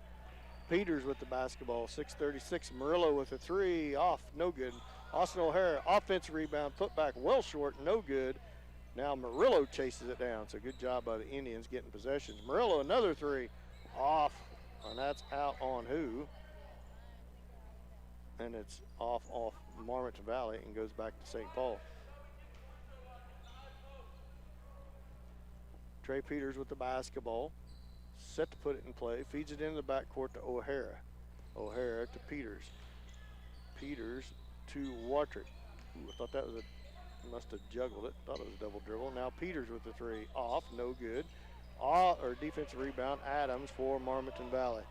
Peters with the basketball. 6:36. Murillo with a 3. Off. No good. Austin O'Hara, offensive rebound, put back well short, no good. Now Murillo chases it down, so good job by the Indians getting possessions. Murillo, another 3, off, and that's out on who? And it's off Marmaton Valley and goes back to St. Paul. Trey Peters with the basketball, set to put it in play, feeds it into the backcourt to O'Hara. O'Hara to Peters. Peters to Watrick. Ooh, I thought that was must have juggled it. Thought it was a double dribble. Now Peters with the 3, off, no good. Defensive rebound, Adams for Marmaton Valley.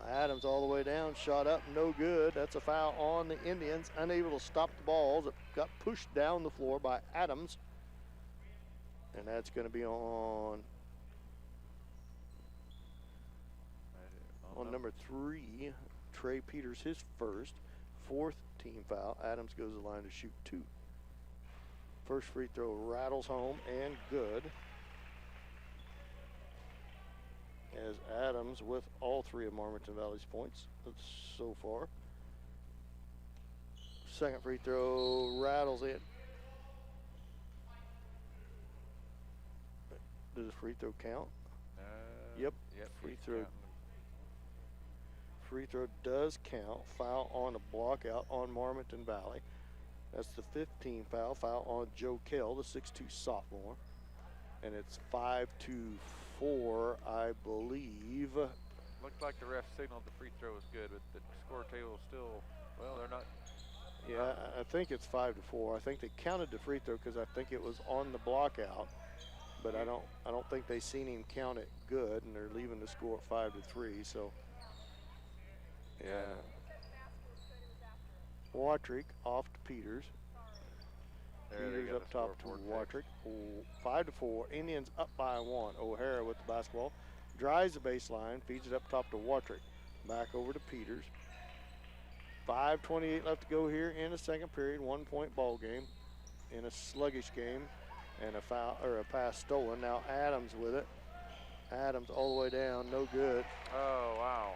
Adams all the way down, shot up, no good. That's a foul on the Indians. Unable to stop the balls. It got pushed down the floor by Adams. And that's going to be on number 3, Trey Peters, his first. 4th team foul. Adams goes to the line to shoot 2. First free throw rattles home and good. As Adams with all 3 of Marmaton Valley's points so far. Second free throw rattles in. Does the free throw count? Yep. Free throw. Counting. Free throw does count. Foul on a block out on Marmaton Valley. That's the 15 foul. Foul on Joe Kell, the 6'2 sophomore. And it's 5-4, I believe. Looked like the ref signaled the free throw was good, but the score table is still, well, they're not. Yeah, I think it's 5-4. I think they counted the free throw because I think it was on the block out. But I don't think they seen him count it good, and they're leaving the score at 5-3. So, yeah. Watrick off to Peters. Peters up top to Watrick. 5-4. Indians up by 1. O'Hara with the basketball. Drives the baseline, feeds it up top to Watrick. Back over to Peters. 5:28 left to go here in the second period. 1-point ball game in a sluggish game. And a foul or a pass stolen. Now Adams with it. Adams all the way down, no good. Oh, wow.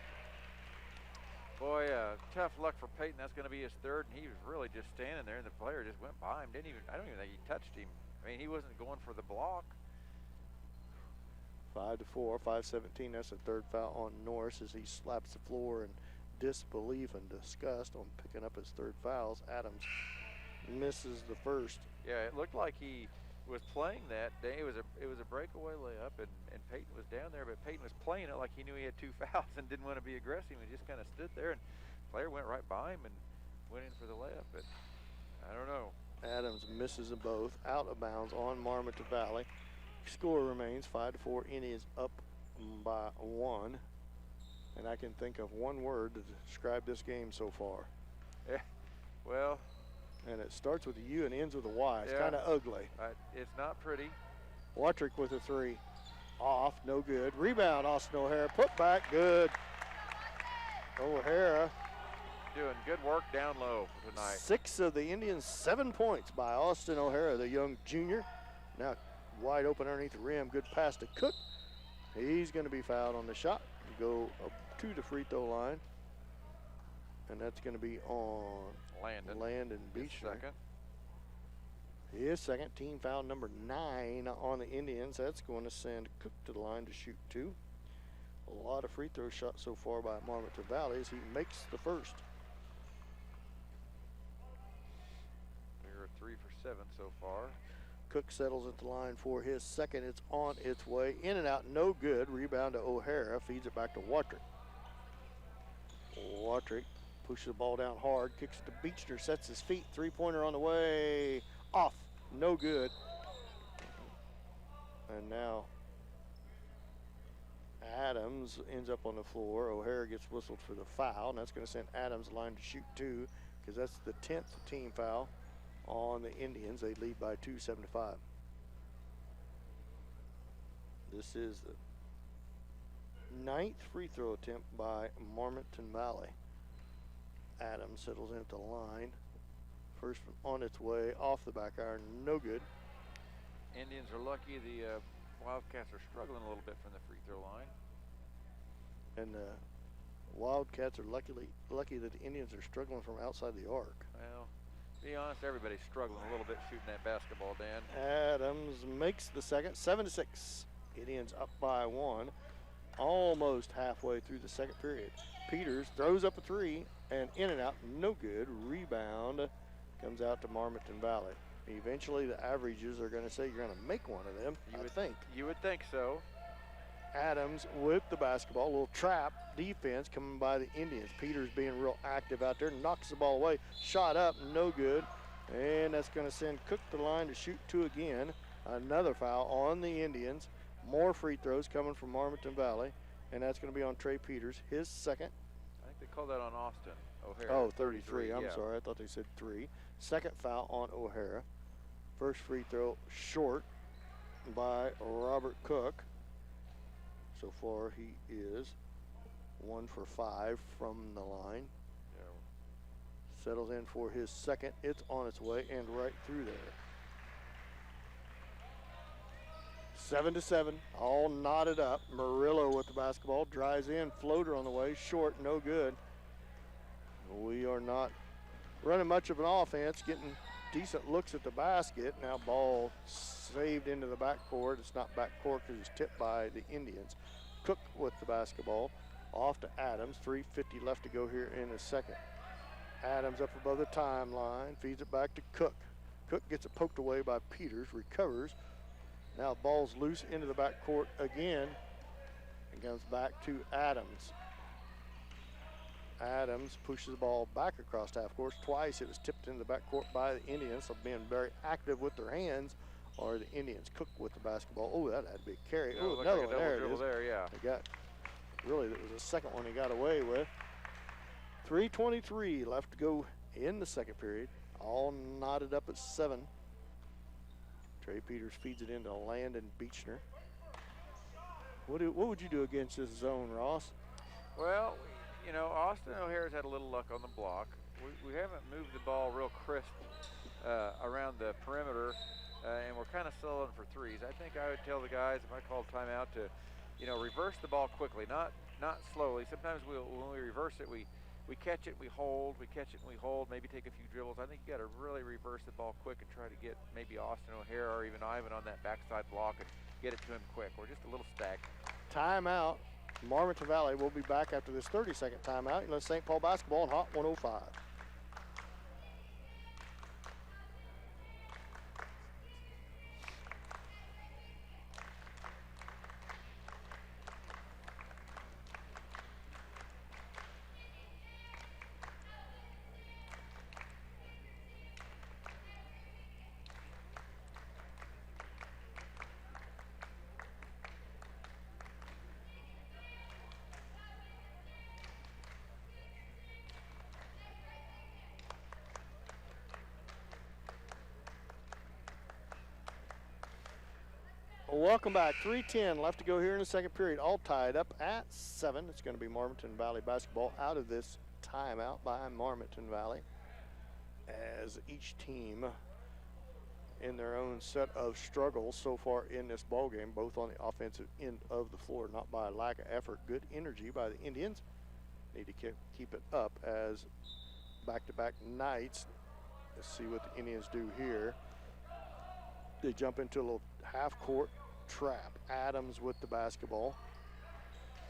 Boy, tough luck for Peyton. That's going to be his third, and he was really just standing there, and the player just went by him. I don't even think he touched him. I mean, he wasn't going for the block. 5-4, 5:17. That's the third foul on Norris as he slaps the floor in disbelief and disgust on picking up his third fouls. Adams misses the first. Yeah, it looked like he was playing that day. It was a breakaway layup, and Peyton was down there, but Peyton was playing it like he knew he had 2 fouls and didn't want to be aggressive. He just kind of stood there, and the player went right by him and went in for the layup. But I don't know. Adams misses them both. Out of bounds on Marmaton Valley. Score remains 5-4. Indians up by 1. And I can think of one word to describe this game so far. Yeah, well. And it starts with a U and ends with a Y. It's yeah, kind of ugly. It's not pretty. Watrick with a 3. Off, no good. Rebound, Austin O'Hara. Put back, good. O'Hara. Doing good work down low tonight. 6 of the Indians, 7 points by Austin O'Hara, the young junior. Now wide open underneath the rim. Good pass to Cook. He's going to be fouled on the shot. Go up to the free throw line. And that's going to be on Landon Beechner. Second. His second, team foul number 9 on the Indians. That's going to send Cook to the line to shoot 2. A lot of free throw shots so far by Marmaton Valley as he makes the first. We're 3 for 7 so far. Cook settles at the line for his second. It's on its way. In and out, no good. Rebound to O'Hara. Feeds it back to Watrick. Watrick pushes the ball down hard. Kicks it to Beechner. Sets his feet. Three-pointer on the way. Off. No good. And now Adams ends up on the floor. O'Hara gets whistled for the foul. And that's going to send Adams line to shoot 2 because that's the 10th team foul on the Indians. They lead by 2, 7-5. This is the 9th free throw attempt by Marmaton Valley. Adams settles in at the line. First on its way, off the back iron, no good. Indians are lucky. The Wildcats are struggling a little bit from the free throw line. And the Wildcats are lucky that the Indians are struggling from outside the arc. Well, to be honest, everybody's struggling a little bit shooting that basketball, Dan. Adams makes the second, 7-6. Indians up by 1, almost halfway through the second period. Peters throws up a 3, and in and out, no good. Rebound comes out to Marmaton Valley. Eventually, the averages are going to say you're going to make one of them, I think. You would think so. Adams with the basketball, a little trap defense coming by the Indians. Peters being real active out there, knocks the ball away. Shot up, no good. And that's going to send Cook to the line to shoot 2 again. Another foul on the Indians. More free throws coming from Marmaton Valley. and that's going to be on Trey Peters, his second. I think they called that on Austin O'Hara. Oh, 33. I'm yeah. sorry. I thought they said 3. Second foul on O'Hara. First free throw short by Robert Cook. So far, he is 1 for 5 from the line. Yeah. Settles in for his second. It's on its way and right through there. 7-7, all knotted up. Murillo with the basketball, drives in, floater on the way, short, no good. We are not running much of an offense, getting decent looks at the basket. Now ball saved into the backcourt. It's not backcourt because it's tipped by the Indians. Cook with the basketball, off to Adams. 3:50 left to go here in the second. Adams up above the timeline, feeds it back to Cook. Cook gets it poked away by Peters, recovers. Now ball's loose into the backcourt again and comes back to Adams. Adams pushes the ball back across half court. Twice it was tipped into the backcourt by the Indians, so being very active with their hands are the Indians. Cook with the basketball. Oh, that had to be a carry. Yeah, Oh, another like one. There it is. there, yeah. They got, really, it was the second one he got away with. 3:23 left to go in the second period. All knotted up at 7. Trey Peters feeds it into Landon Beechner. What would you do against this zone, Ross? Well, you know, Austin O'Hara's had a little luck on the block. We haven't moved the ball real crisp around the perimeter, and we're kind of settling for threes. I think I would tell the guys, if I called timeout, to, you know, reverse the ball quickly, not slowly. Sometimes when we reverse it, we catch it, we hold, we catch it, and we hold, maybe take a few dribbles. I think you got to really reverse the ball quick and try to get maybe Austin O'Hara or even Ivan on that backside block and get it to him quick. We're just a little stacked. Timeout. Marmaton Valley will be back after this 30-second timeout. You know, St. Paul basketball on Hot 105. Welcome back. 3:10 left to go here in the second period. All tied up at 7. It's going to be Marmaton Valley basketball out of this timeout by Marmaton Valley, as each team in their own set of struggles so far in this ball game, both on the offensive end of the floor, not by lack of effort. Good energy by the Indians. Need to keep it up as back-to-back nights. Let's see what the Indians do here. They jump into a little half-court trap. Adams with the basketball.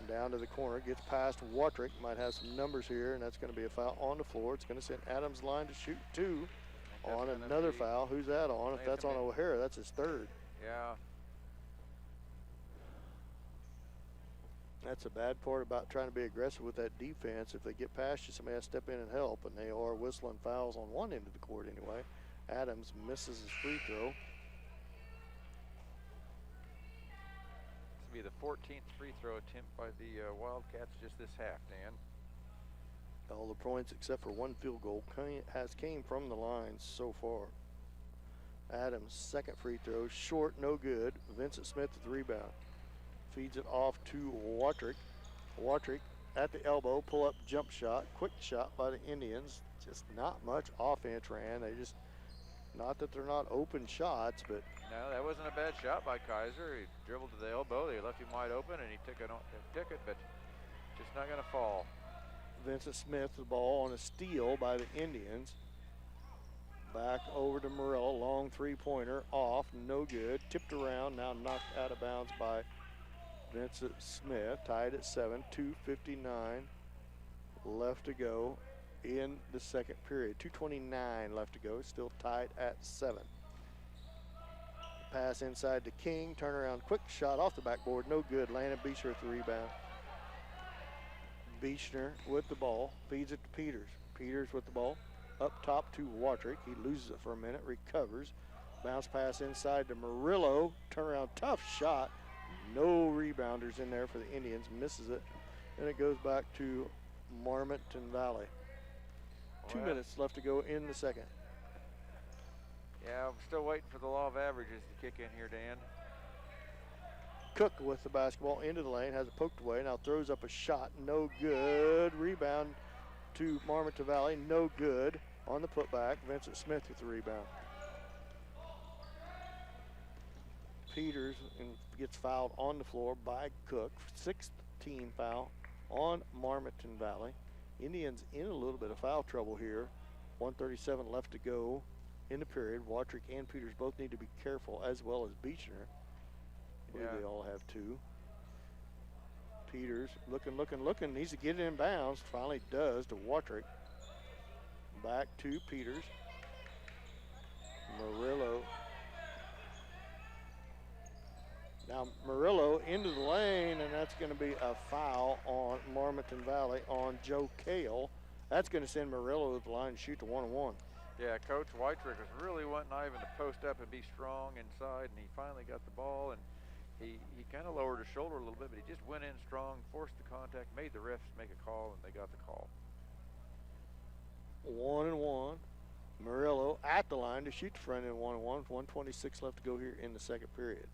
Down to the corner, gets past Watrick. Might have some numbers here, and that's going to be a foul on the floor. It's going to send Adams line to shoot 2 on another foul. Who's that on? If that's on O'Hara, that's his 3rd. Yeah. That's a bad part about trying to be aggressive with that defense. If they get past you, somebody has to step in and help, and they are whistling fouls on one end of the court anyway. Adams misses his free throw. Be the 14th free throw attempt by the Wildcats just this half, Dan. All the points except for one field goal came from the line so far. Adams' second free throw, short, no good. Vincent Smith with the rebound. Feeds it off to Watrick. Watrick at the elbow, pull-up jump shot. Quick shot by the Indians. Just not much offense ran. They just, not that they're not open shots, but no, that wasn't a bad shot by Kaiser. He dribbled to the elbow. They left him wide open, and he took it, but just not going to fall. Vincent Smith, the ball on a steal by the Indians. Back over to Murillo. Long three-pointer off, no good. Tipped around, now knocked out of bounds by Vincent Smith. Tied at 7, 2:59 left to go in the second period. 2:29 left to go, still tied at 7. Pass inside to King, turnaround, quick shot off the backboard, no good. Landon Beechner with the rebound. Beechner with the ball, feeds it to Peters. Peters with the ball, up top to Watrick. He loses it for a minute, recovers. Bounce pass inside to Murillo, turnaround, tough shot. No rebounders in there for the Indians. Misses it. And it goes back to Marmaton Valley. 2 minutes left to go in the second. Yeah, I'm still waiting for the law of averages to kick in here, Dan. Cook with the basketball into the lane, has it poked away, now throws up a shot, no good. Rebound to Marmaton Valley, no good. On the putback, Vincent Smith with the rebound. Peters gets fouled on the floor by Cook. 6th team foul on Marmaton Valley. Indians in a little bit of foul trouble here. 1:37 left to go in the period. Watrick and Peters both need to be careful, as well as Beechner. I believe they all have 2. Peters looking, needs to get it in bounds. Finally does to Watrick. Back to Peters. Murillo. Now Murillo into the lane, and that's going to be a foul on Marmaton Valley on Joe Kale. That's going to send Murillo to the line to shoot the 1-on-1. Yeah, Coach Whitrick was really wanting Ivan to post up and be strong inside, and he finally got the ball, and he kind of lowered his shoulder a little bit, but he just went in strong, forced the contact, made the refs make a call, and they got the call. 1-on-1. Murillo at the line to shoot the front end 1-on-1. 1:26 left to go here in the second period.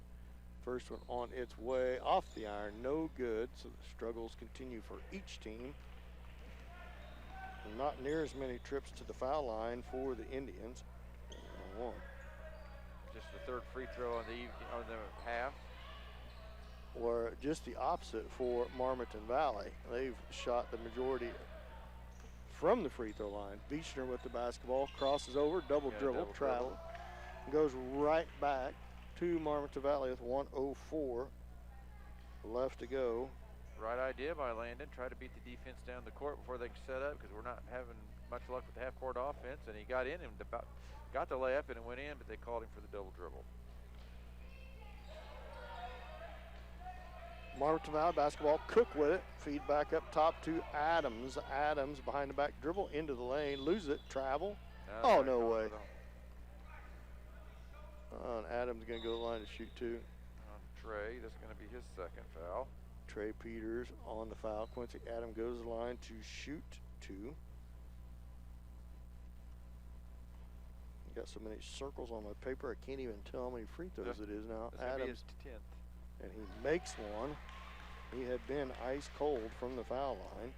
First one on its way off the iron, no good, so the struggles continue for each team. Not near as many trips to the foul line for the Indians. 1-on-1. Just the 3rd free throw on the half. Or just the opposite for Marmaton Valley. They've shot the majority from the free throw line. Beechner with the basketball, crosses over, double dribble, travel, goes right back to Marmaton Valley with 1:04 left to go. Right idea by Landon. Try to beat the defense down the court before they can set up, because we're not having much luck with the half-court offense. And he got in and got the layup, and it went in, but they called him for the double dribble. Marmaton Valley basketball, Cook with it. Feed back up top to Adams. Adams behind the back dribble into the lane, loses it, travel. Oh, no way. And Adams going to go to the line to shoot 2. On Trey, that's going to be his 2nd foul. Trey Peters on the foul. Quincy Adams goes to the line to shoot 2. Got so many circles on my paper, I can't even tell how many free throws it is now. Adams, 10th. and he makes one. He had been ice cold from the foul line,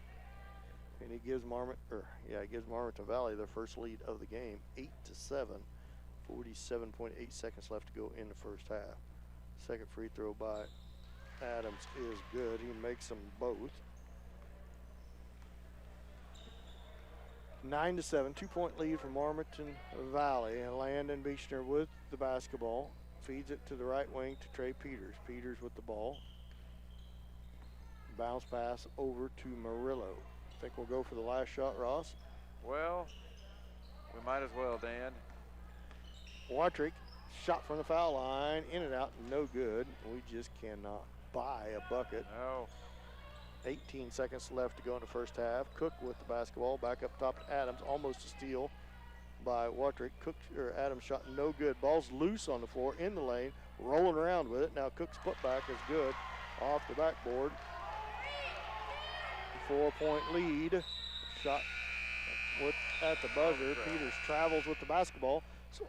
and he gives Marmaton Valley their first lead of the game, 8-7. 47.8 seconds left to go in the first half. Second free throw by Adams is good. He makes them both. 9-7, 2-point lead for Marmaton Valley. And Landon Beechner with the basketball. Feeds it to the right wing to Trey Peters. Peters with the ball. Bounce pass over to Murillo. Think we'll go for the last shot, Ross? Well, we might as well, Dan. Watrick, shot from the foul line, in and out, no good. We just cannot buy a bucket. No. 18 seconds left to go in the first half. Cook with the basketball, back up top to Adams, almost a steal by Watrick. Adams shot no good. Ball's loose on the floor, in the lane, rolling around with it. Now Cook's putback is good, off the backboard. 4-point lead. Shot at the buzzer. Peters travels with the basketball. So,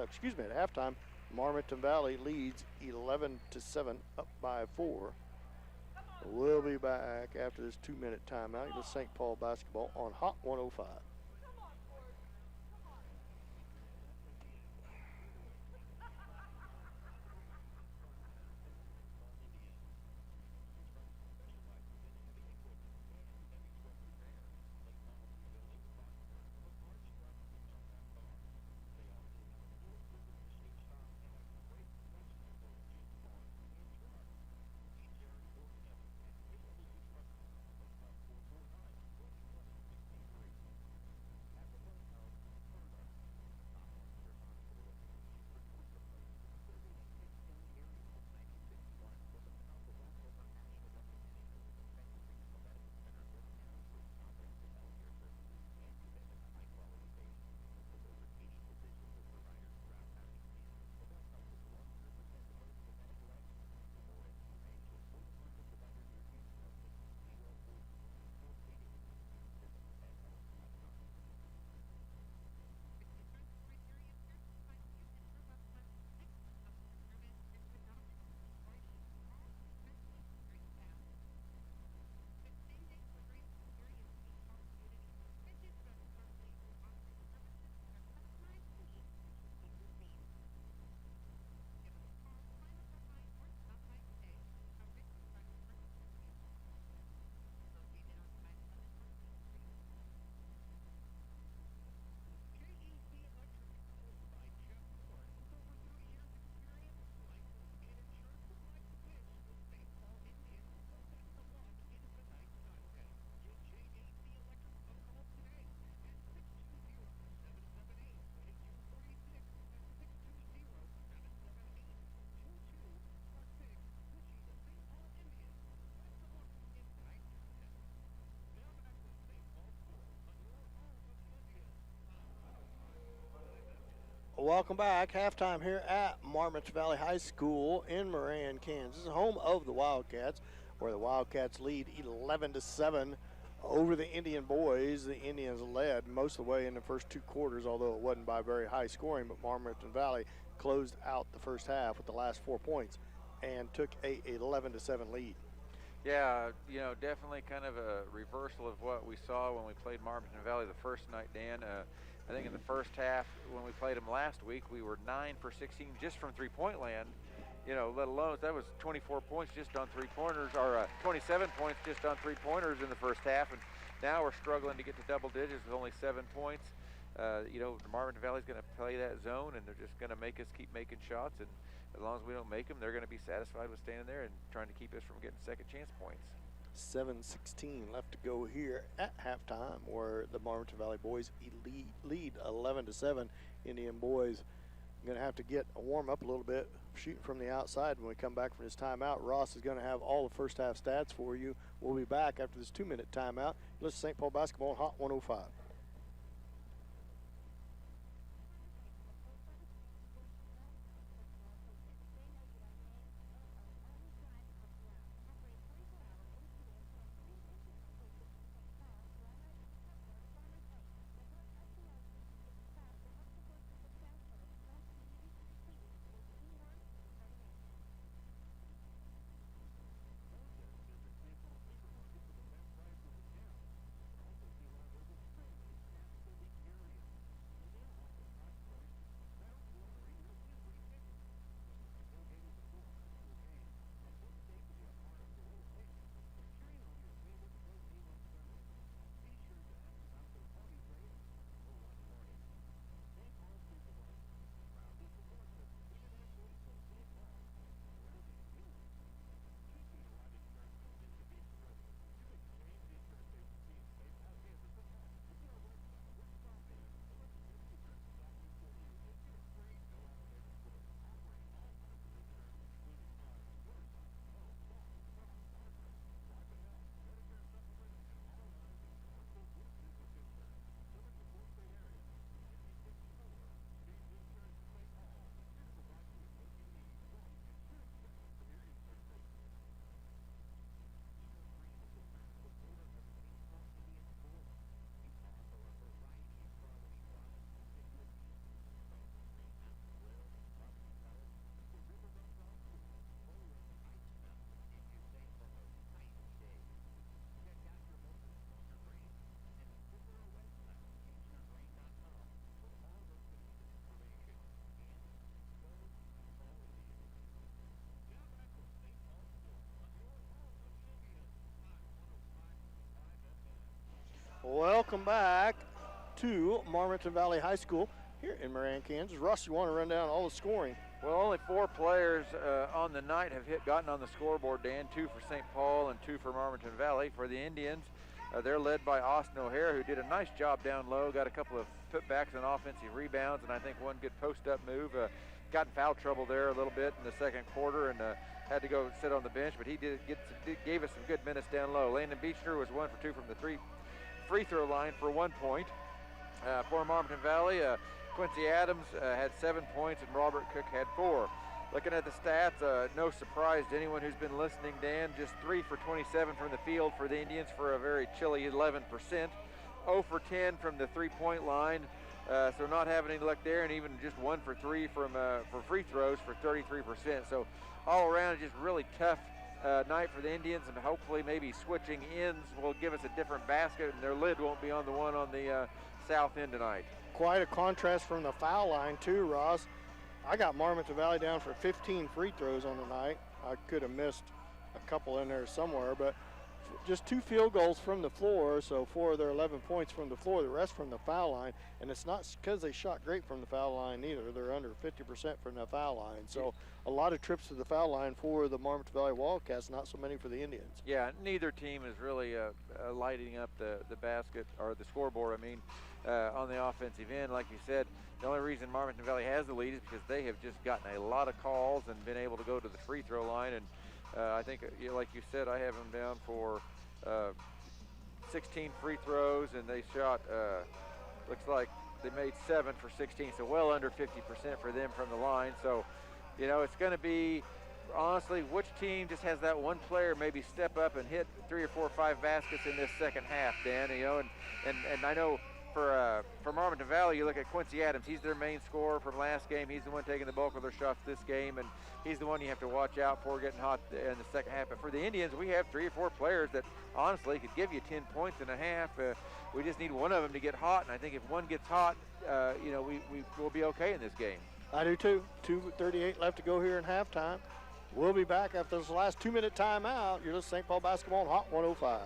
excuse me, at halftime, Marmaton Valley leads 11-7, up by 4. We'll be back after this 2-minute timeout with St. Paul basketball on Hot 105. welcome back. Halftime here at Marmaton Valley High School in Moran, Kansas, home of the Wildcats, where the Wildcats lead 11-7 over the Indian boys. The Indians led most of the way in the first 2 quarters, although it wasn't by very high scoring, but Marmaton Valley closed out the first half with the last 4 points and took a 11-7 lead. Yeah, you know, definitely kind of a reversal of what we saw when we played Marmaton Valley the first night, Dan. I think in the first half, when we played them last week, we were 9 for 16 just from three-point land. You know, let alone that was 24 points just on three-pointers, or 27 points just on three-pointers in the first half, and now we're struggling to get to double digits with only 7 points. You know, Marmaton Valley's going to play that zone, and they're just going to make us keep making shots, and as long as we don't make them, they're going to be satisfied with standing there and trying to keep us from getting second chance points. 7:16 left to go here at halftime, where the Marmaton Valley boys lead 11-7. Indian boys going to have to get a warm up a little bit, shooting from the outside when we come back from this timeout. Ross is going to have all the first half stats for you. We'll be back after this 2-minute timeout. Listen to St. Paul basketball on Hot 105. Welcome back to Marmaton Valley High School here in Moran, Kansas. Russ, you want to run down all the scoring? Well, only 4 players on the night have gotten on the scoreboard, Dan. 2 for St. Paul and 2 for Marmaton Valley. For the Indians, they're led by Austin O'Hare, who did a nice job down low, got a couple of putbacks and offensive rebounds, and I think one good post-up move. Got in foul trouble there a little bit in the second quarter and had to go sit on the bench, but he gave us some good minutes down low. Landon Beechner was 1 for 2 from the free throw line for 1 point. For Marmaton Valley, Quincy Adams had 7 points and Robert Cook had 4. Looking at the stats, no surprise to anyone who's been listening, Dan, just 3 for 27 from the field for the Indians for a very chilly 11%. 0 for 10 from the three-point line, so not having any luck there, and even just 1 for 3 for free throws for 33%. So all around, just really tough night for the Indians, and hopefully maybe switching ends will give us a different basket, and their lid won't be on the one on the south end tonight. Quite a contrast from the foul line too, Ross. I got Marmaton Valley down for 15 free throws on the night. I could have missed a couple in there somewhere, but just 2 field goals from the floor, so 4 of their 11 points from the floor, the rest from the foul line. And it's not because they shot great from the foul line either. They're under 50% from the foul line. So a lot of trips to the foul line for the Marmaton Valley Wildcats, not so many for the Indians. Yeah, neither team is really lighting up the basket, or the scoreboard, I mean, on the offensive end. Like you said, the only reason Marmaton Valley has the lead is because they have just gotten a lot of calls and been able to go to the free throw line. And I think, like you said, I have them down for 16 free throws, and they shot, looks like they made 7 for 16, so well under 50% for them from the line. So, you know, it's going to be, honestly, which team just has that one player maybe step up and hit 3 or 4 or 5 baskets in this second half, Dan, you know, and I know for Marmaton Valley, you look at Quincy Adams. He's their main scorer from last game. He's the one taking the bulk of their shots this game, and he's the one you have to watch out for getting hot in the second half. But for the Indians, we have 3 or 4 players that honestly could give you 10 points and a half. We just need one of them to get hot, and I think if one gets hot, you know, we will be okay in this game. I do too. 2:38 left to go here in halftime. We'll be back after this last 2-minute timeout. You're listening to St. Paul Basketball on Hot 105.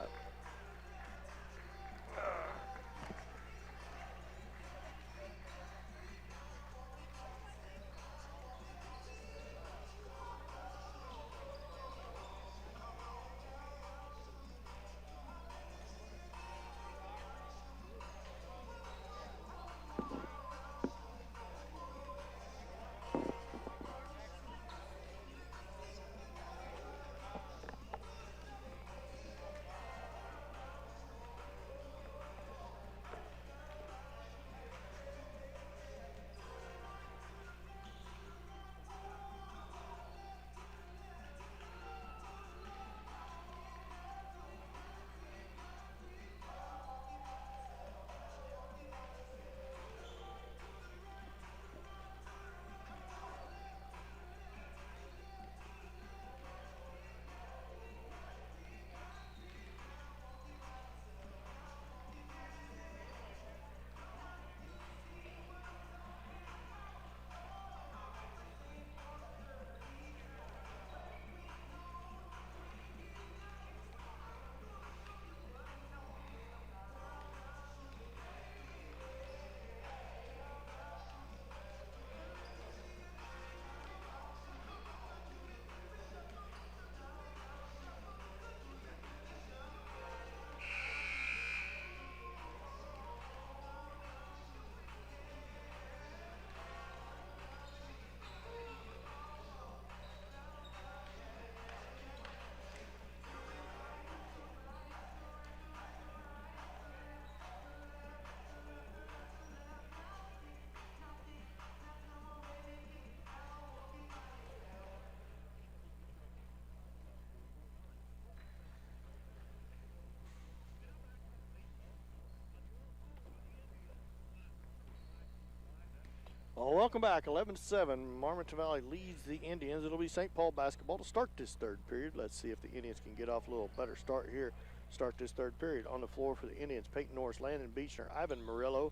Well, welcome back. 11-7. Marmaton Valley leads the Indians. It'll be St. Paul basketball to start this third period. Let's see if the Indians can get off a little better start here. Start this third period. On the floor for the Indians, Peyton Norris, Landon Beechner, Ivan Murillo,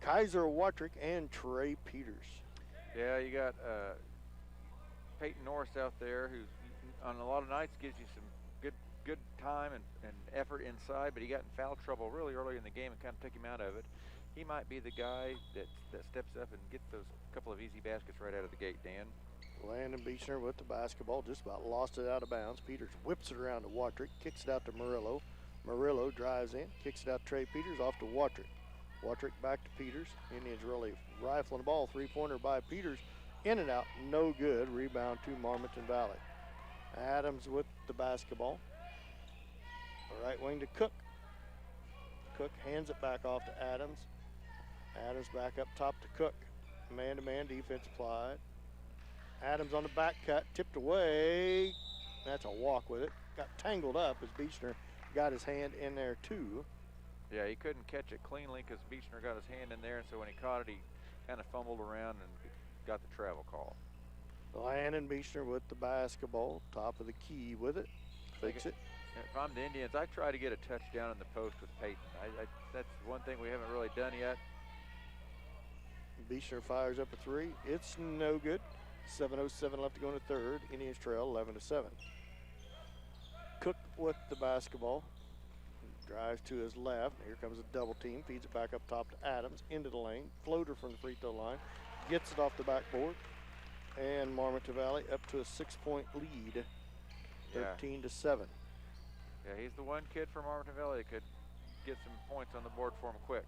Kaiser Watrick, and Trey Peters. Yeah, you got Peyton Norris out there who on a lot of nights gives you some good time and effort inside, but he got in foul trouble really early in the game and kind of took him out of it. He might be the guy that steps up and gets those couple of easy baskets right out of the gate, Dan. Landon Beechner with the basketball, just about lost it out of bounds. Peters whips it around to Watrick, kicks it out to Murillo. Murillo drives in, kicks it out to Trey Peters, off to Watrick. Watrick back to Peters. Indians really rifling the ball. Three-pointer by Peters, in and out, no good. Rebound to Marmaton Valley. Adams with the basketball. Right wing to Cook. Cook hands it back off to Adams. Adams back up top to Cook. Man-to-man defense applied. Adams on the back cut, tipped away. That's a walk with it. Got tangled up as Beechner got his hand in there too. Yeah, he couldn't catch it cleanly because Beechner got his hand in there, and so when he caught it, he kind of fumbled around and got the travel call. Landon Beechner with the basketball, top of the key with it. Fix it. If I'm the Indians, I try to get a touchdown in the post with Peyton. That's one thing we haven't really done yet. Beechner fires up a three. It's no good. 7:07 left to go in the third. Indians trail 11-7. Cook with the basketball. Drives to his left. Here comes a double team. Feeds it back up top to Adams. Into the lane. Floater from the free throw line. Gets it off the backboard. And Marmaton Valley up to a 6-point lead. 13-7. Yeah, he's the one kid from Marmaton Valley that could get some points on the board for him quick.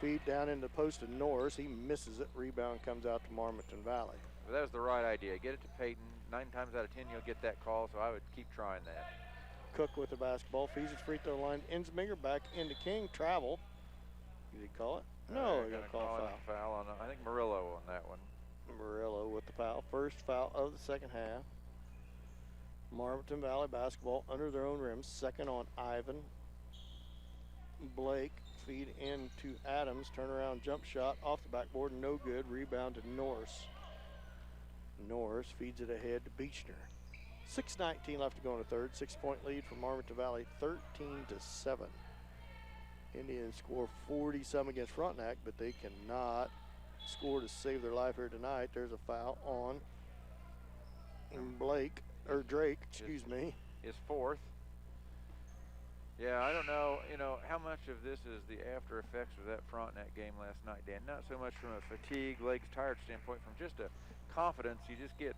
Feed down in the post to Norris. He misses it. Rebound comes out to Marmaton Valley. But that was the right idea. Get it to Peyton. 9 times out of 10 you'll get that call, so I would keep trying that. Cook with the basketball. Feeds his free throw line. Ensminger back into King. Travel. Did he call it? No, They're they're gonna gonna call call foul on, I think, Murillo on that one. Murillo with the foul. First foul of the second half. Marmaton Valley basketball under their own rim. Second on Ivan. Blake feed into Adams. Turnaround jump shot off the backboard. No good. Rebound to Norris. Norris feeds it ahead to Beechner. 6:19 left to go in the third. 6-point lead for Marmaton Valley. 13-7. Indians score 40-some against Frontenac, but they cannot score to save their life here tonight. There's a foul on Drake, excuse me. His fourth. Yeah, I don't know, how much of this is the after effects of that Frontenac game last night, Dan. Not so much from a fatigue, legs tired standpoint, from just a confidence. You just get,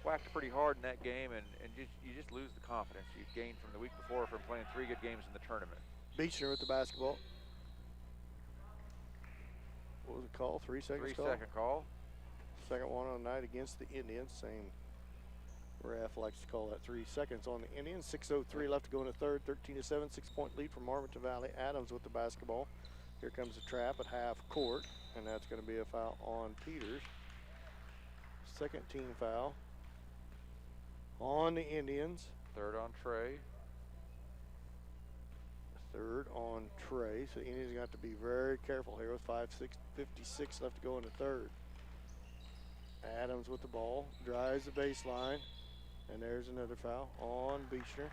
whacked pretty hard in that game, and you just lose the confidence you gained from the week before from playing 3 good games in the tournament. Beechner with the basketball. What was it called? 3 seconds call? 3-second call. Second one on the night against the Indians. Same ref likes to call that 3 seconds on the Indians. 6:03 left to go in the third. 13-7, 6-point lead for Marmaton Valley. Adams with the basketball. Here comes the trap at half court, and that's going to be a foul on Peters. Second team foul on the Indians. Third on Trey. Third on Trey. So the Indians are going to have to be very careful here with 5:56 left to go in the third. Adams with the ball, drives the baseline, and there's another foul on Beechner.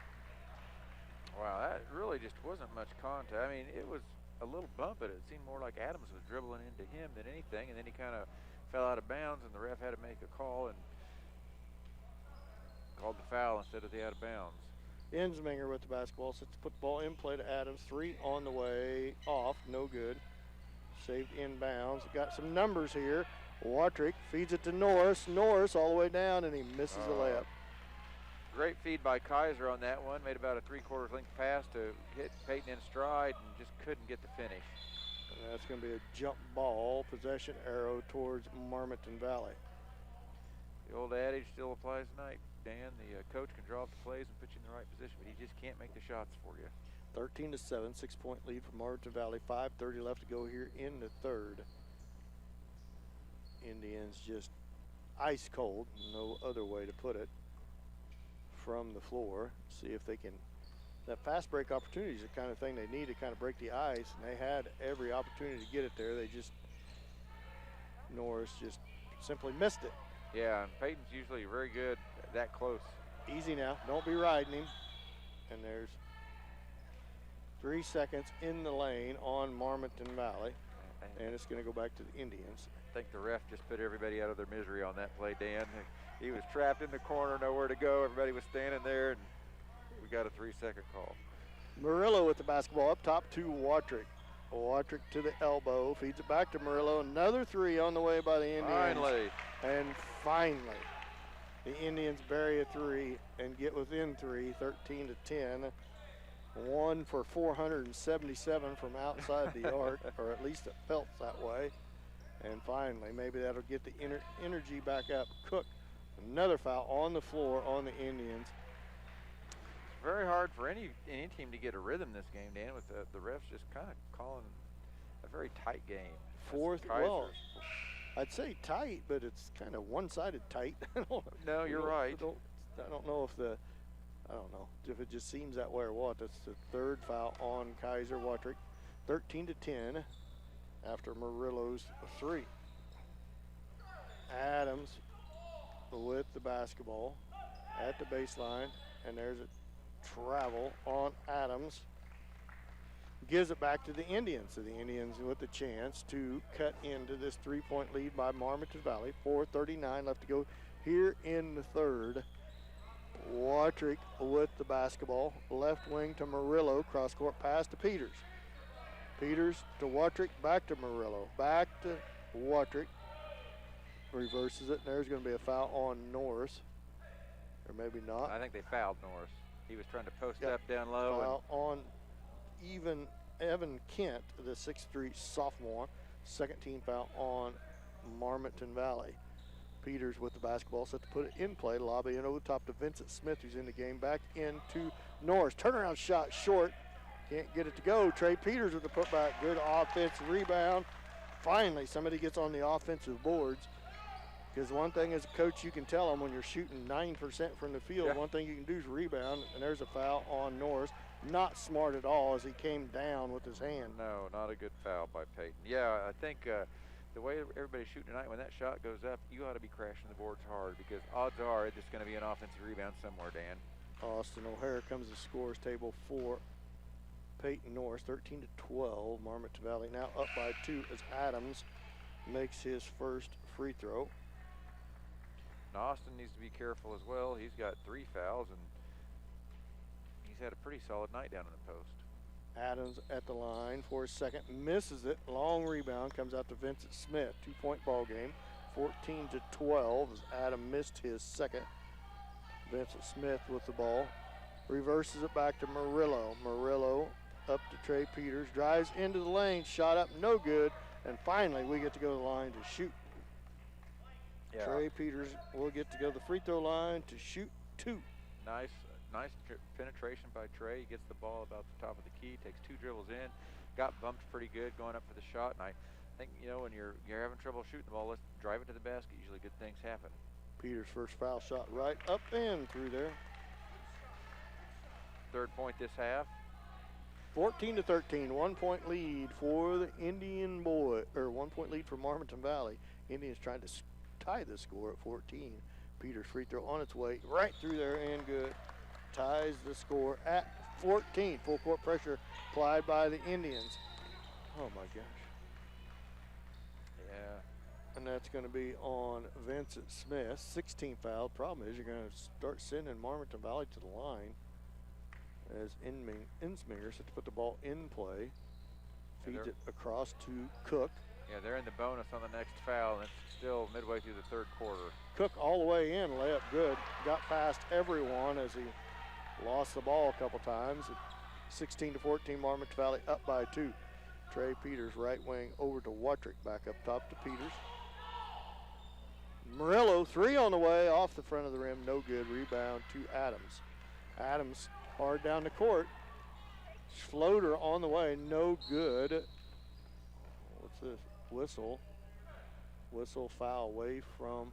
Wow, that really just wasn't much contact. I mean, it was a little bump, but it seemed more like Adams was dribbling into him than anything, and then he kind of fell out of bounds, and the ref had to make a call and called the foul instead of the out of bounds. Ensminger with the basketball, sets the football in play to Adams. 3 on the way, off, no good. Saved inbounds. Got some numbers here. Watrick feeds it to Norris. Norris all the way down, and he misses the layup. Great feed by Kaiser on that one. Made about a 3/4 length pass to hit Peyton in stride and just couldn't get the finish. And that's going to be a jump ball, possession arrow towards Marmaton Valley. The old adage still applies tonight, Dan. The coach can draw up the plays and put you in the right position, but he just can't make the shots for you. 13-7, 6-point lead for Marmaton Valley. 5:30 left to go here in the third. Indians just ice cold, no other way to put it, from the floor. See if they can, that fast break opportunity is the kind of thing they need to kind of break the ice, and they had every opportunity to get it there. They just, Norris just simply missed it. Yeah, and Peyton's usually very good that close. Easy now, don't be riding him. And there's 3 seconds in the lane on Marmaton Valley, and it's going to go back to the Indians. I think the ref just put everybody out of their misery on that play, Dan. He was trapped in the corner, nowhere to go. Everybody was standing there, and we got a 3-second call. Murillo with the basketball up top to Watrick. Watrick to the elbow, feeds it back to Murillo. Another 3 on the way by the Indians. Finally. And finally, the Indians bury a 3 and get within 3, 13-10. 1 for 477 from outside the arc, or at least it felt that way. And finally, maybe that'll get the energy back up. Cook, another foul on the floor on the Indians. It's very hard for any team to get a rhythm this game, Dan, with the refs just kind of calling a very tight game. Fourth, well, I'd say tight, but it's kind of one-sided tight. No, you're right. I don't know if it just seems that way or what. That's the third foul on Kaiser Watrick. 13-10 after Murillo's 3. Adams with the basketball at the baseline, and there's a travel on Adams. Gives it back to the Indians. So the Indians with the chance to cut into this 3-point lead by Marmaton Valley. 4:39 left to go here in the third. Watrick with the basketball. Left wing to Murillo. Cross-court pass to Peters. Peters to Watrick. Back to Murillo. Back to Watrick. Reverses it. And there's going to be a foul on Norris. Or maybe not. I think they fouled Norris. He was trying to post up down low. Foul on Evan Kent, the 6'3" sophomore. Second team foul on Marmaton Valley. Peters with the basketball, set to put it in play. Lobby in over the top to Vincent Smith, who's in the game. Back into Norris. Turnaround shot short. Can't get it to go. Trey Peters with the putback. Good offensive rebound. Finally, somebody gets on the offensive boards. Because one thing as a coach, you can tell them when you're shooting 9% from the field, one thing you can do is rebound, and there's a foul on Norris. Not smart at all as he came down with his hand. No, not a good foul by Peyton. Yeah, I think the way everybody's shooting tonight, when that shot goes up, you ought to be crashing the boards hard because odds are there's going to be an offensive rebound somewhere, Dan. Austin O'Hara comes to the scores table for Peyton Norris, 13-12. Marmaton Valley now up by 2 as Adams makes his first free throw. Now Austin needs to be careful as well. He's got 3 fouls, and he's had a pretty solid night down in the post. Adams at the line for his second, misses it. Long rebound comes out to Vincent Smith. 2-point ball game, 14-12 as Adam missed his second. Vincent Smith with the ball, reverses it back to Murillo. Murillo up to Trey Peters, drives into the lane, shot up, no good, and finally we get to go to the line to shoot. Yeah. Trey Peters will get to go to the free throw line to shoot 2. Nice penetration by Trey. He gets the ball about the top of the key, takes 2 dribbles in, got bumped pretty good going up for the shot, and I think, you know, when you're having trouble shooting the ball, let's drive it to the basket. Usually good things happen. Peters' first foul shot right up and through there. 3rd point this half. 14-13, 1-point lead for the Indian boy, or 1-point lead for Marmaton Valley. Indians trying to tie the score at 14. Peters' free throw on its way right through there and good. Ties the score at 14. Full court pressure applied by the Indians. Oh my gosh. Yeah. And that's going to be on Vincent Smith. 16 foul. Problem is you're going to start sending Marmaton Valley to the line as Insminger set to put the ball in play. Feeds it across to Cook. Yeah, they're in the bonus on the next foul, and it's still midway through the 3rd quarter. Cook all the way in, layup good. Got past everyone as he lost the ball a couple times. 16-14, Marmaton Valley up by 2. Trey Peters right wing over to Wattrick, back up top to Peters. Murillo, 3 on the way, off the front of the rim, no good. Rebound to Adams. Adams hard down the court. Floater on the way, no good. What's this? Whistle. Whistle foul away from,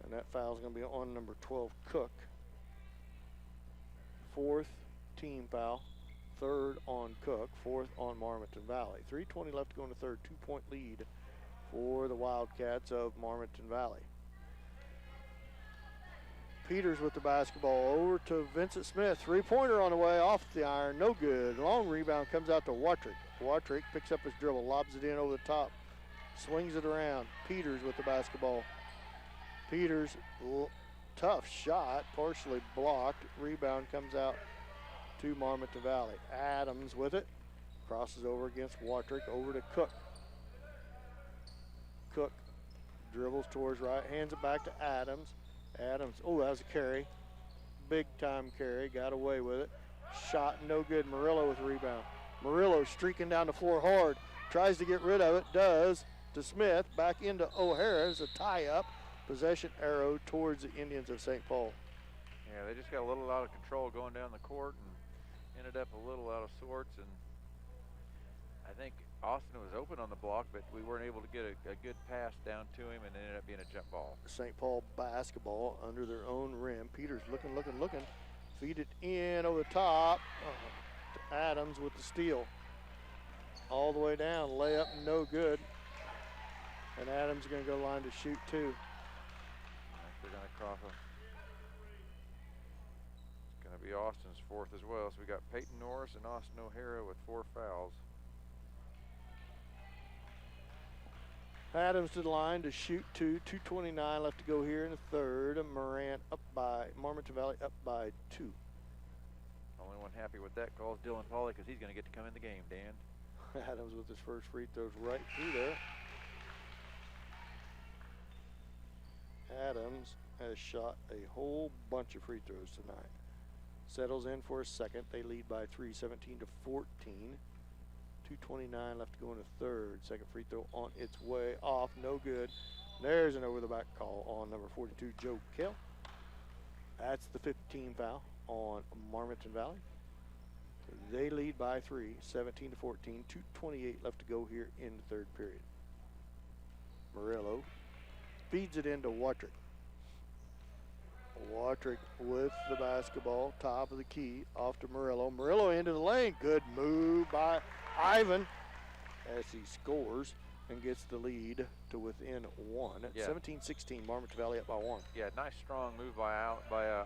and that foul is going to be on number 12, Cook. 4th team foul. 3rd on Cook, 4th on Marmaton Valley. 3:20 left to go in the 3rd. 2-point lead for the Wildcats of Marmaton Valley. Peters with the basketball over to Vincent Smith. 3-pointer on the way, off the iron, no good. Long rebound comes out to Wattrick. Wattrick picks up his dribble, lobs it in over the top, swings it around. Peters with the basketball. Peters, tough shot, partially blocked. Rebound comes out to Marmaton Valley. Adams with it, crosses over against Wattrick, over to Cook. Cook dribbles towards right, hands it back to Adams. Adams, oh, that was a carry. Big time carry, got away with it. Shot no good. Murillo with the rebound. Murillo streaking down the floor hard, tries to get rid of it, does, to Smith, back into O'Hara. It's a tie up. Possession arrow towards the Indians of St. Paul. Yeah, they just got a little out of control going down the court and ended up a little out of sorts, and I think Austin was open on the block, but we weren't able to get a good pass down to him, and it ended up being a jump ball. St. Paul basketball under their own rim. Peters looking. Feed it in over the top to Adams with the steal. All the way down, layup no good. And Adams is going to go line to shoot 2. I think they're going to crop him. It's going to be Austin's 4th as well. So we got Peyton Norris and Austin O'Hara with 4 fouls. Adams to the line to shoot 2. 2:29 left to go here in the 3rd. Marmaton Valley up by 2. Only one happy with that call is Dylan Pauly, because he's going to get to come in the game, Dan. Adams with his first free throws right through there. Adams has shot a whole bunch of free throws tonight. Settles in for a second. They lead by 3, 17-14. 2:29 left to go in the 3rd. Second free throw on its way off, no good. There's an over-the-back call on number 42, Joe Kell. That's the 15 foul on Marmaton Valley. They lead by 3, 17-14, 2:28 left to go here in the third period. Murillo feeds it into Watrick. Watrick with the basketball, top of the key, off to Murillo. Murillo into the lane. Good move by Ivan as he scores and gets the lead to within 1. At 17-16, Marmaton Valley up by 1. Yeah, nice strong move by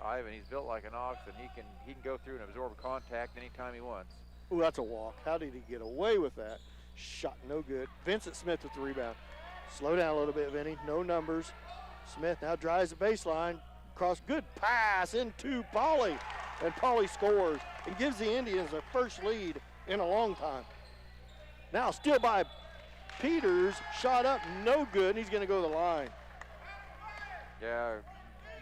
Ivan. He's built like an ox, and he can go through and absorb contact anytime he wants. Ooh, that's a walk. How did he get away with that? Shot no good. Vincent Smith with the rebound. Slow down a little bit, Vinny. No numbers. Smith now drives the baseline. Cross, good pass into Pauly. And Pauly scores and gives the Indians their first lead in a long time. Now still by Peters, shot up, no good, and he's going to go to the line. Yeah,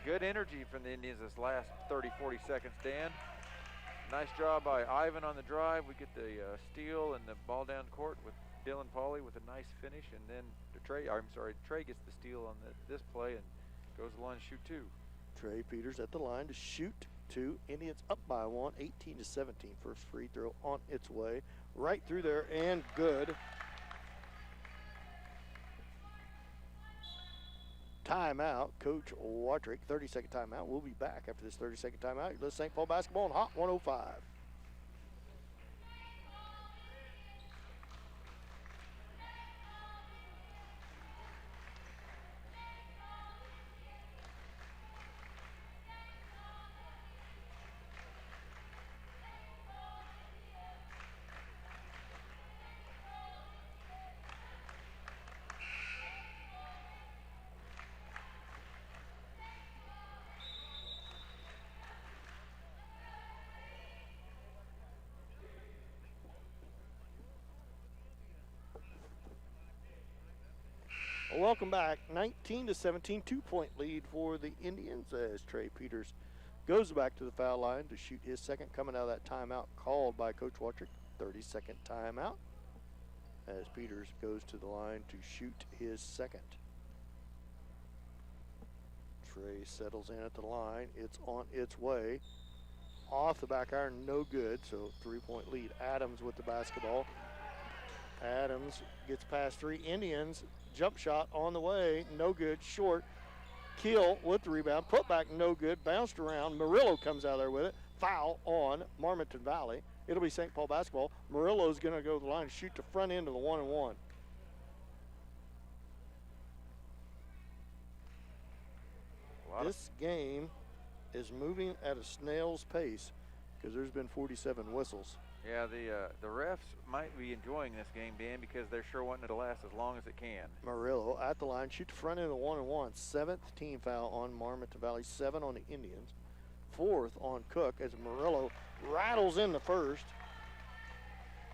good energy from the Indians this last 30, 40 seconds, Dan. Nice job by Ivan on the drive. We get the steal and the ball down court with Dylan Pauly with a nice finish, and then Trey gets the steal on this play and goes to the line to shoot 2. Trey Peters at the line to shoot 2. Indians up by 1, 18-17. First free throw on its way. Right through there and good. Timeout, Coach Watrick, 30-second timeout. We'll be back after this 30-second timeout. You're listening to St. Paul basketball on Hot 105. Welcome back. 19-17, 2-point lead for the Indians as Trey Peters goes back to the foul line to shoot his second, coming out of that timeout called by Coach Watrick. 30-second timeout as Peters goes to the line to shoot his second. Trey settles in at the line. It's on its way. Off the back iron, no good, so 3-point lead. Adams with the basketball. Adams gets past 3 Indians. Jump shot on the way, no good, short. Keel with the rebound, put back, no good, bounced around. Murillo comes out there with it. Foul on Marmaton Valley. It'll be St. Paul basketball. Murillo's going to go to the line and shoot the front end of the 1-and-1. This game is moving at a snail's pace because there's been 47 whistles. Yeah, the refs might be enjoying this game, Dan, because they're sure wanting it to last as long as it can. Murillo at the line, shoot the front end of the 1-and-1. 7th team foul on Marmaton Valley, 7 on the Indians. 4th on Cook as Murillo rattles in the first.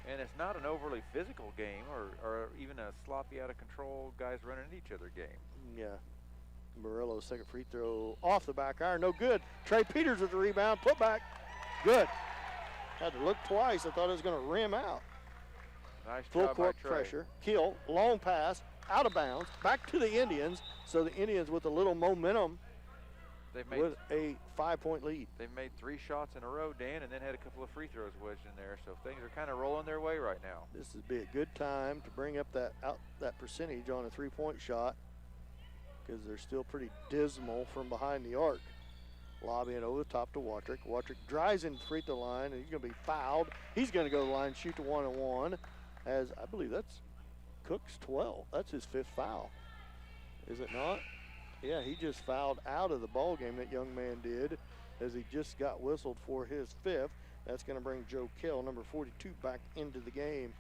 And it's not an overly physical game or even a sloppy, out of control, guys running at each other game. Yeah. Murillo's second free throw off the back iron, no good. Trey Peters with the rebound, put back, good. Had to look twice. I thought it was going to rim out. Nice Full job court by Trey. pressure. Kill, long pass, out of bounds, back to the Indians. So the Indians with a little momentum with a 5-point lead. They've made 3 shots in a row, Dan, and then had a couple of free throws wedged in there. So things are kind of rolling their way right now. This would be a good time to bring up that percentage on a 3-point shot because they're still pretty dismal from behind the arc. Lobbying over the top to Watrick. Watrick drives in the free throw line, and he's going to be fouled. He's going to go to the line and shoot the 1-and-1, as I believe that's Cook's 12. That's his 5th foul. Is it not? Yeah, he just fouled out of the ball game, that young man did, as he just got whistled for his 5th. That's going to bring Joe Kell, number 42, back into the game.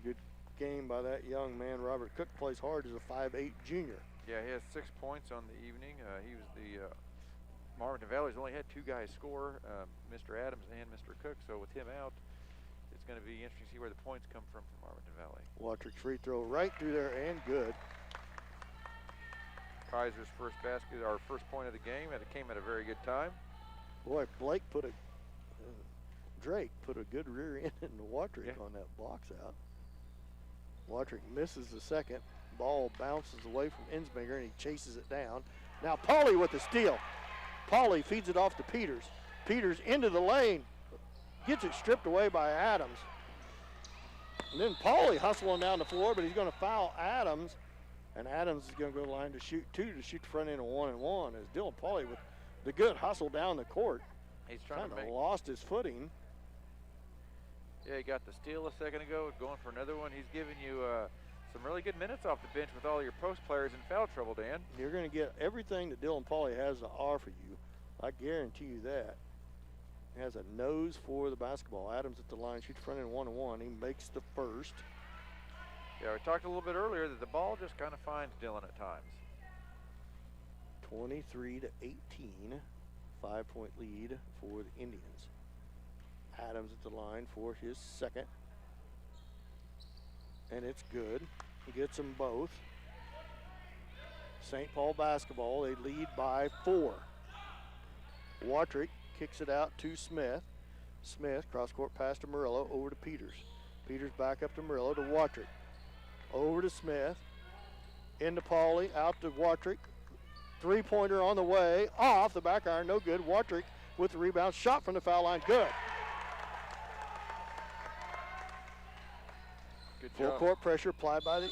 Good game by that young man. Robert Cook plays hard as a 5'8" junior. Yeah, he has 6 points on the evening. He was the Marmaton Valley's only had 2 guys score, Mr. Adams and Mr. Cook, so with him out, it's going to be interesting to see where the points come from Marmaton Valley. Watrick's free throw right through there and good. Kaiser's first basket, our first point of the game, and it came at a very good time. Boy, Drake put a good rear end into Watrick on that box out. Watrick misses the second. Ball bounces away from Ensminger, and he chases it down. Now Pauly with the steal. Pauly feeds it off to Peters. Peters into the lane. Gets it stripped away by Adams. And then Pauly hustling down the floor, but he's going to foul Adams. And Adams is going to go to the line to shoot 2 to shoot the front end of 1-1 as Dylan Pauly with the good hustle down the court. He's trying to make. Lost his footing. Yeah, he got the steal a second ago, going for another one. He's giving you some really good minutes off the bench with all your post players in foul trouble, Dan. You're going to get everything that Dylan Pauly has to offer you. I guarantee you that. He has a nose for the basketball. Adams at the line, shoots front end 1-1. He makes the first. Yeah, we talked a little bit earlier that the ball just kind of finds Dylan at times. 23-18, 5-point lead for the Indians. Adams at the line for his second. And it's good. He gets them both. St. Paul basketball, they lead by 4. Watrick kicks it out to Smith. Smith, cross-court pass to Murillo, over to Peters. Peters back up to Murillo to Watrick. Over to Smith. Into Pauly, out to Watrick. Three-pointer on the way, off the back iron, no good. Watrick with the rebound, shot from the foul line, good. Good Full job. court pressure applied by the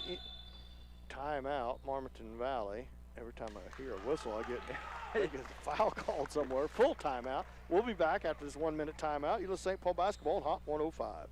timeout, Marmaton Valley. Every time I hear a whistle, I get a foul called somewhere. Full timeout. We'll be back after this 1-minute timeout. You listen to St. Paul basketball on Hot 105.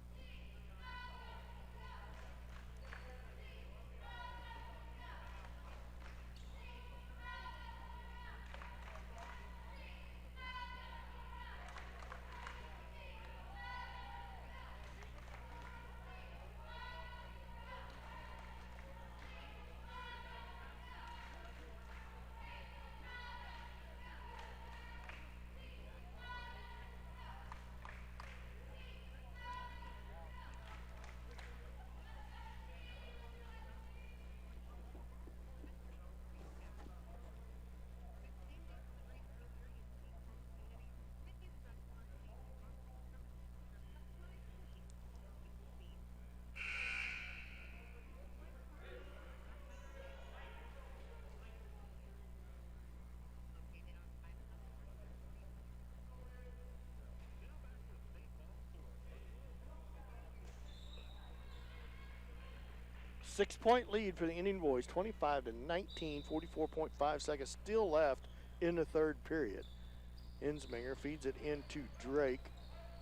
Six-point lead for the Indian boys, 25-19, 44.5 seconds still left in the third period. Insminger feeds it into Drake.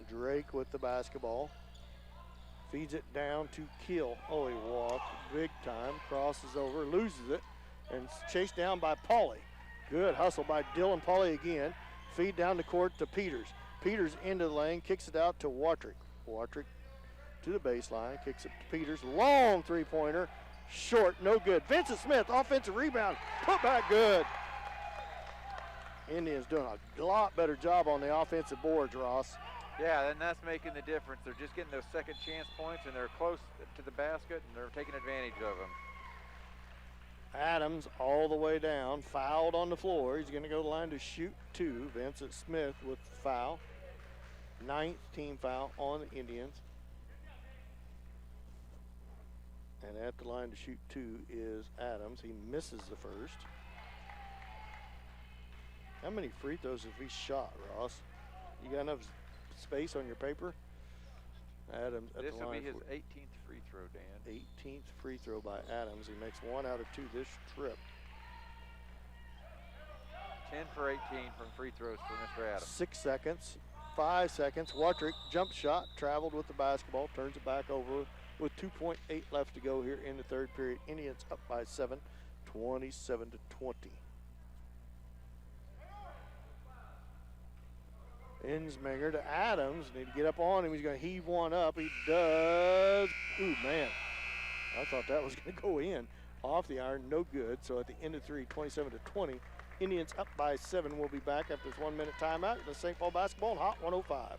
Drake with the basketball. Feeds it down to Keel. Oh, he walked big time, crosses over, loses it, and chased down by Pauly. Good hustle by Dylan Pauly again. Feed down the court to Peters. Peters into the lane, kicks it out to Watrick. Watrick to the baseline, kicks it to Peters. Long three-pointer, short, no good. Vincent Smith, offensive rebound, put back good. Indians doing a lot better job on the offensive boards, Ross. Yeah, and that's making the difference. They're just getting those second chance points, and they're close to the basket, and they're taking advantage of them. Adams all the way down, fouled on the floor. He's going to go to the line to shoot 2. Vincent Smith with the foul. 9th team foul on the Indians. And at the line to shoot 2 is Adams. He misses the first. How many free throws have he shot, Ross? You got enough space on your paper? Adams at This the will line be his for 18th free throw, Dan. 18th free throw by Adams. He makes 1 out of 2 this trip. 10 for 18 from free throws for Mr. Adams. 6 seconds, 5 seconds. Watrick, jump shot, traveled with the basketball, turns it back over with 2.8 left to go here in the third period. Indians up by 7, 27-20. Insminger to Adams. Need to get up on him. He's going to heave one up. He does. Ooh, man. I thought that was going to go in. Off the iron, no good. So at the end of 3, 27-20. Indians up by 7. We'll be back after this 1-minute timeout. The St. Paul basketball on Hot 105.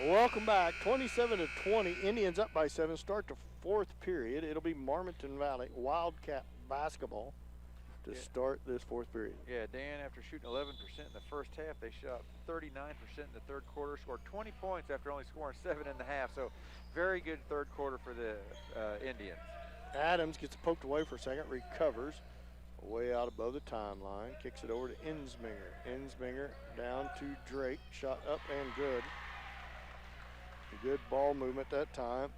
Welcome back. 27-20. Indians up by 7. Start the fourth period. It'll be Marmaton Valley Wildcat basketball to start this fourth period. Yeah, Dan, after shooting 11% in the first half, they shot 39% in the third quarter, scored 20 points after only scoring 7 in the half. So very good third quarter for the Indians. Adams gets poked away for a second, recovers way out above the timeline, kicks it over to Insminger. Insminger down to Drake, shot up and good. Good ball movement that time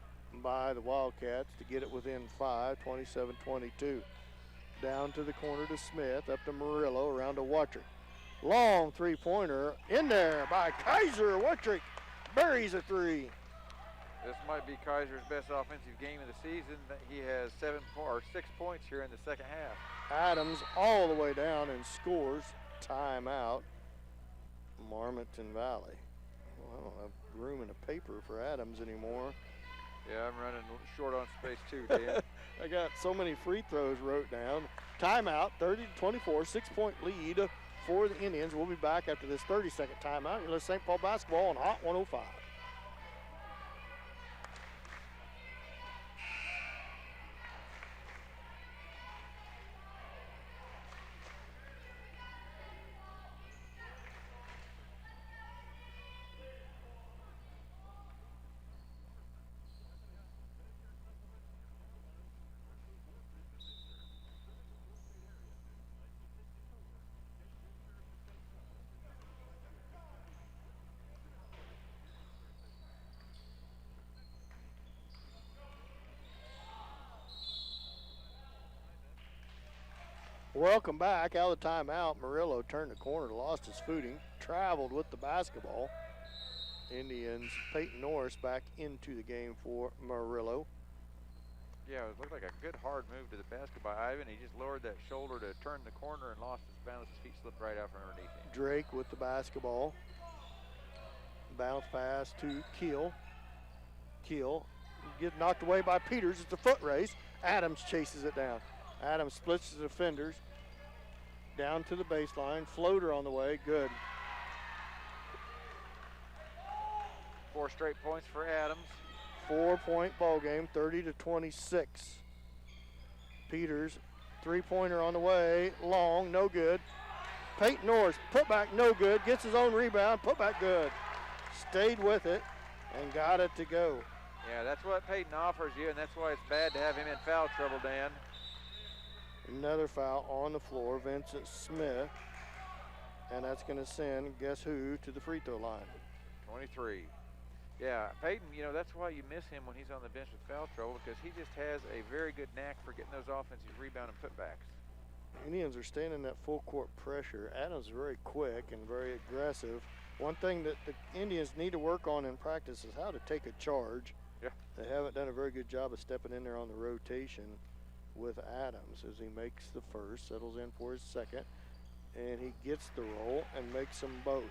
by the Wildcats to get it within 5, 27-22. Down to the corner to Smith, up to Murillo, around to Wattrick. Long three-pointer in there by Kaiser. Wattrick buries a three. This might be Kaiser's best offensive game of the season. He has 6 points here in the second half. Adams all the way down and scores. Timeout, Marmaton Valley. Well, I don't have room in a paper for Adams anymore. Yeah, I'm running short on space too, Dan. I got so many free throws wrote down. Timeout, 30-24, 6-point lead for the Indians. We'll be back after this 30-second timeout. You're listening to St. Paul basketball on Hot 105. Welcome back. Out of the timeout, Murillo turned the corner, lost his footing, traveled with the basketball. Indians, Peyton Norris back into the game for Murillo. Yeah, it looked like a good hard move to the basket by Ivan. He just lowered that shoulder to turn the corner and lost his balance. His feet slipped right out from underneath him. Drake with the basketball. Bounce pass to Keel. Keel gets knocked away by Peters. It's a foot race. Adams chases it down. Adams splits the defenders. Down to the baseline. Floater on the way. Good. 4 straight points for Adams. 4-point ball game, 30-26. Peters, three-pointer on the way. Long, no good. Peyton Norris, put back, no good. Gets his own rebound, put back, good. Stayed with it and got it to go. Yeah, that's what Peyton offers you, and that's why it's bad to have him in foul trouble, Dan. Another foul on the floor, Vincent Smith. And that's going to send guess who to the free throw line. 23. Yeah, Peyton, you know, that's why you miss him when he's on the bench with foul trouble, because he just has a very good knack for getting those offensive rebound and putbacks. Indians are staying in that full court pressure. Adams is very quick and very aggressive. One thing that the Indians need to work on in practice is how to take a charge. Yeah. They haven't done a very good job of stepping in there on the rotation with Adams as he makes the first, settles in for his second, and he gets the roll and makes them both.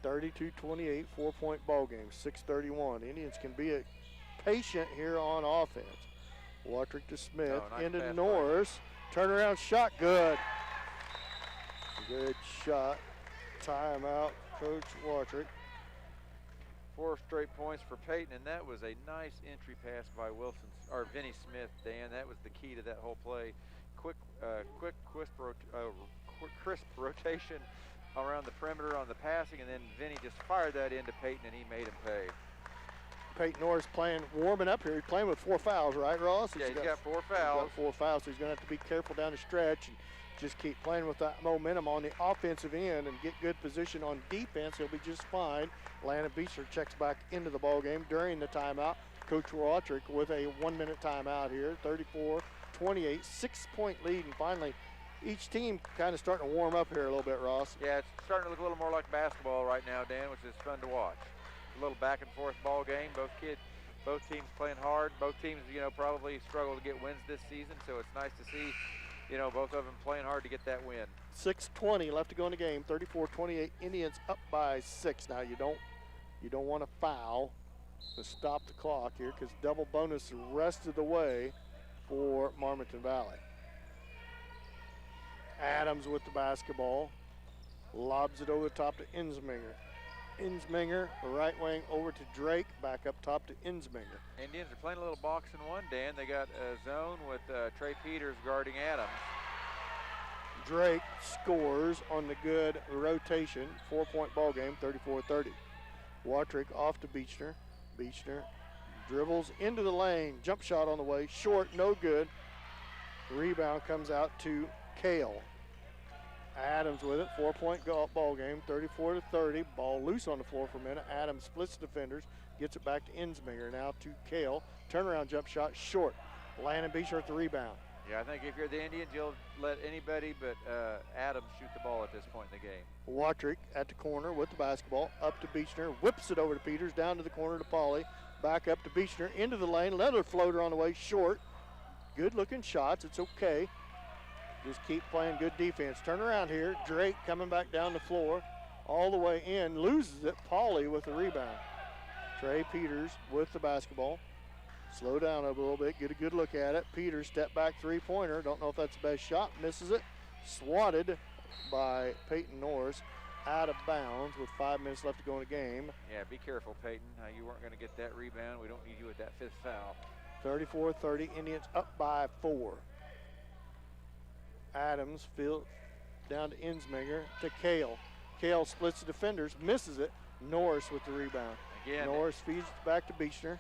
32-28, 4-point ball game, 6:31. Indians can be patient here on offense. Wattrick to Smith, into Norris. Turnaround shot, good. Good shot. Timeout, Coach Wattrick. 4 straight points for Peyton, and that was a nice entry pass by Vinnie Smith, Dan. That was the key to that whole play. Quick, crisp rotation around the perimeter on the passing, and then Vinny just fired that into Peyton, and he made him pay. Peyton Norris warming up here. He's playing with 4 fouls, right, Ross? Yeah, he's got 4 fouls. He's got 4 fouls, so he's going to have to be careful down the stretch and just keep playing with that momentum on the offensive end and get good position on defense. He'll be just fine. Landon Beecher checks back into the ball game during the timeout. Coach Wattrick with a 1-minute timeout here. 34-28, 6-point lead, and finally each team kind of starting to warm up here a little bit, Ross. Yeah, it's starting to look a little more like basketball right now, Dan, which is fun to watch. A little back and forth ball game. Both teams playing hard. Both teams, you know, probably struggle to get wins this season, so it's nice to see, you know, both of them playing hard to get that win. 6:20 left to go in the game. 34-28. Indians up by 6. Now you don't want to foul to stop the clock here, because double bonus the rest of the way for Marmaton Valley. Adams with the basketball, lobs it over the top to Insminger. Insminger, right wing over to Drake, back up top to Insminger. Indians are playing a little box and one, Dan. They got a zone with Trey Peters guarding Adams. Drake scores on the good rotation, 4-point ball game, 34-30. Watrick off to Beechner. Beechner dribbles into the lane, jump shot on the way, short, no good. Rebound comes out to Kale. Adams with it, 4-point ball game, 34-30. Ball loose on the floor for a minute. Adams splits the defenders, gets it back to Insminger. Now to Kale. Turnaround jump shot, short. Landon Beechner at the rebound. Yeah, I think if you're the Indians, you'll let anybody but Adams shoot the ball at this point in the game. Watrick at the corner with the basketball, up to Beechner, whips it over to Peters, down to the corner to Pauly, back up to Beechner, into the lane, another floater on the way, short. Good looking shots, it's okay. Just keep playing good defense. Turn around here, Drake coming back down the floor, all the way in, loses it, Pauly with the rebound. Trey Peters with the basketball. Slow down a little bit, get a good look at it. Peters, step back three-pointer. Don't know if that's the best shot, misses it. Swatted by Peyton Norris, out of bounds with 5 minutes left to go in the game. Yeah, be careful, Peyton. You weren't going to get that rebound. We don't need you with that fifth foul. 34-30, Indians up by 4. Adams down to Insminger to Kale. Kale splits the defenders, misses it. Norris with the rebound. Again, Norris feeds it back to Beechner.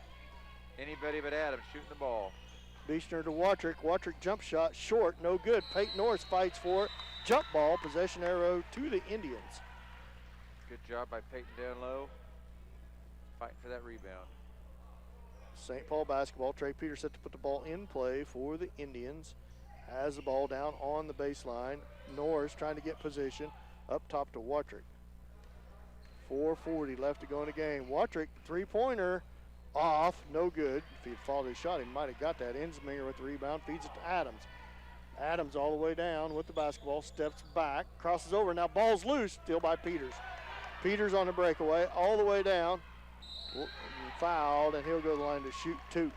Anybody but Adams shooting the ball. Beechner to Watrick. Watrick jump shot, short, no good. Peyton Norris fights for it. Jump ball, possession arrow to the Indians. Good job by Peyton down low. Fighting for that rebound. St. Paul basketball. Trey Peters set to put the ball in play for the Indians. Has the ball down on the baseline. Norris trying to get position. Up top to Watrick. 4:40 left to go in the game. Watrick, three-pointer. Off, no good. If he'd followed his shot, he might have got that. Insminger with the rebound, feeds it to Adams. Adams all the way down with the basketball, steps back, crosses over. Now ball's loose, still by Peters. Peters on the breakaway, all the way down. Fouled, and he'll go to the line to shoot 2.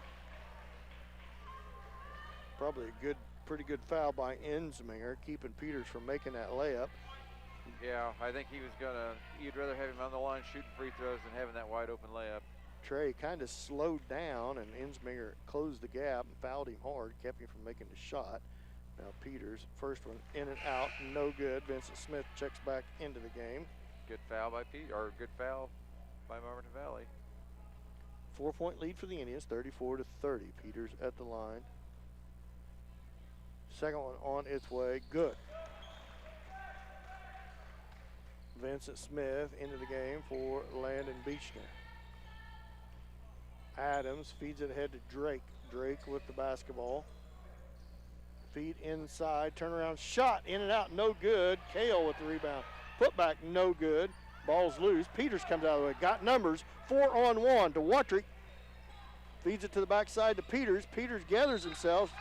Probably a pretty good foul by Insminger, keeping Peters from making that layup. Yeah, I think you'd rather have him on the line shooting free throws than having that wide open layup. Trey kind of slowed down, and Insminger closed the gap and fouled him hard, kept him from making the shot. Now Peters, first one in and out, no good. Vincent Smith checks back into the game. Good foul by good foul by Marmaton Valley. 4-point lead for the Indians, 34-30. Peters at the line. Second one on its way, good. Vincent Smith into the game for Landon Beechner. Adams feeds it ahead to Drake. Drake with the basketball. Feed inside, turnaround shot, in and out, no good. Kale with the rebound. Put back, no good. Ball's loose. Peters comes out of the way. Got numbers. 4-on-1 to Watrick. Feeds it to the backside to Peters. Peters gathers himself,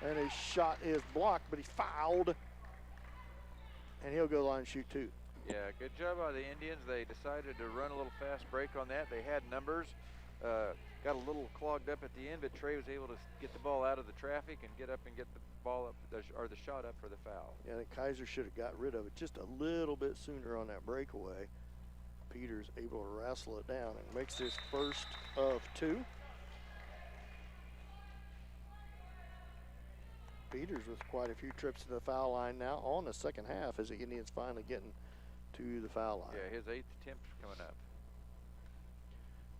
and his shot is blocked, but he's fouled. And he'll go to the line and shoot 2. Yeah, good job by the Indians. They decided to run a little fast break on that. They had numbers. Got a little clogged up at the end, but Trey was able to get the ball out of the traffic and get up and get the ball up, or the shot up for the foul. Yeah, I think Kaiser should have got rid of it just a little bit sooner on that breakaway. Peters able to wrestle it down and makes his first of 2. Peters with quite a few trips to the foul line now on the second half as the Indians finally getting to the foul line. Yeah, his 8th attempt coming up.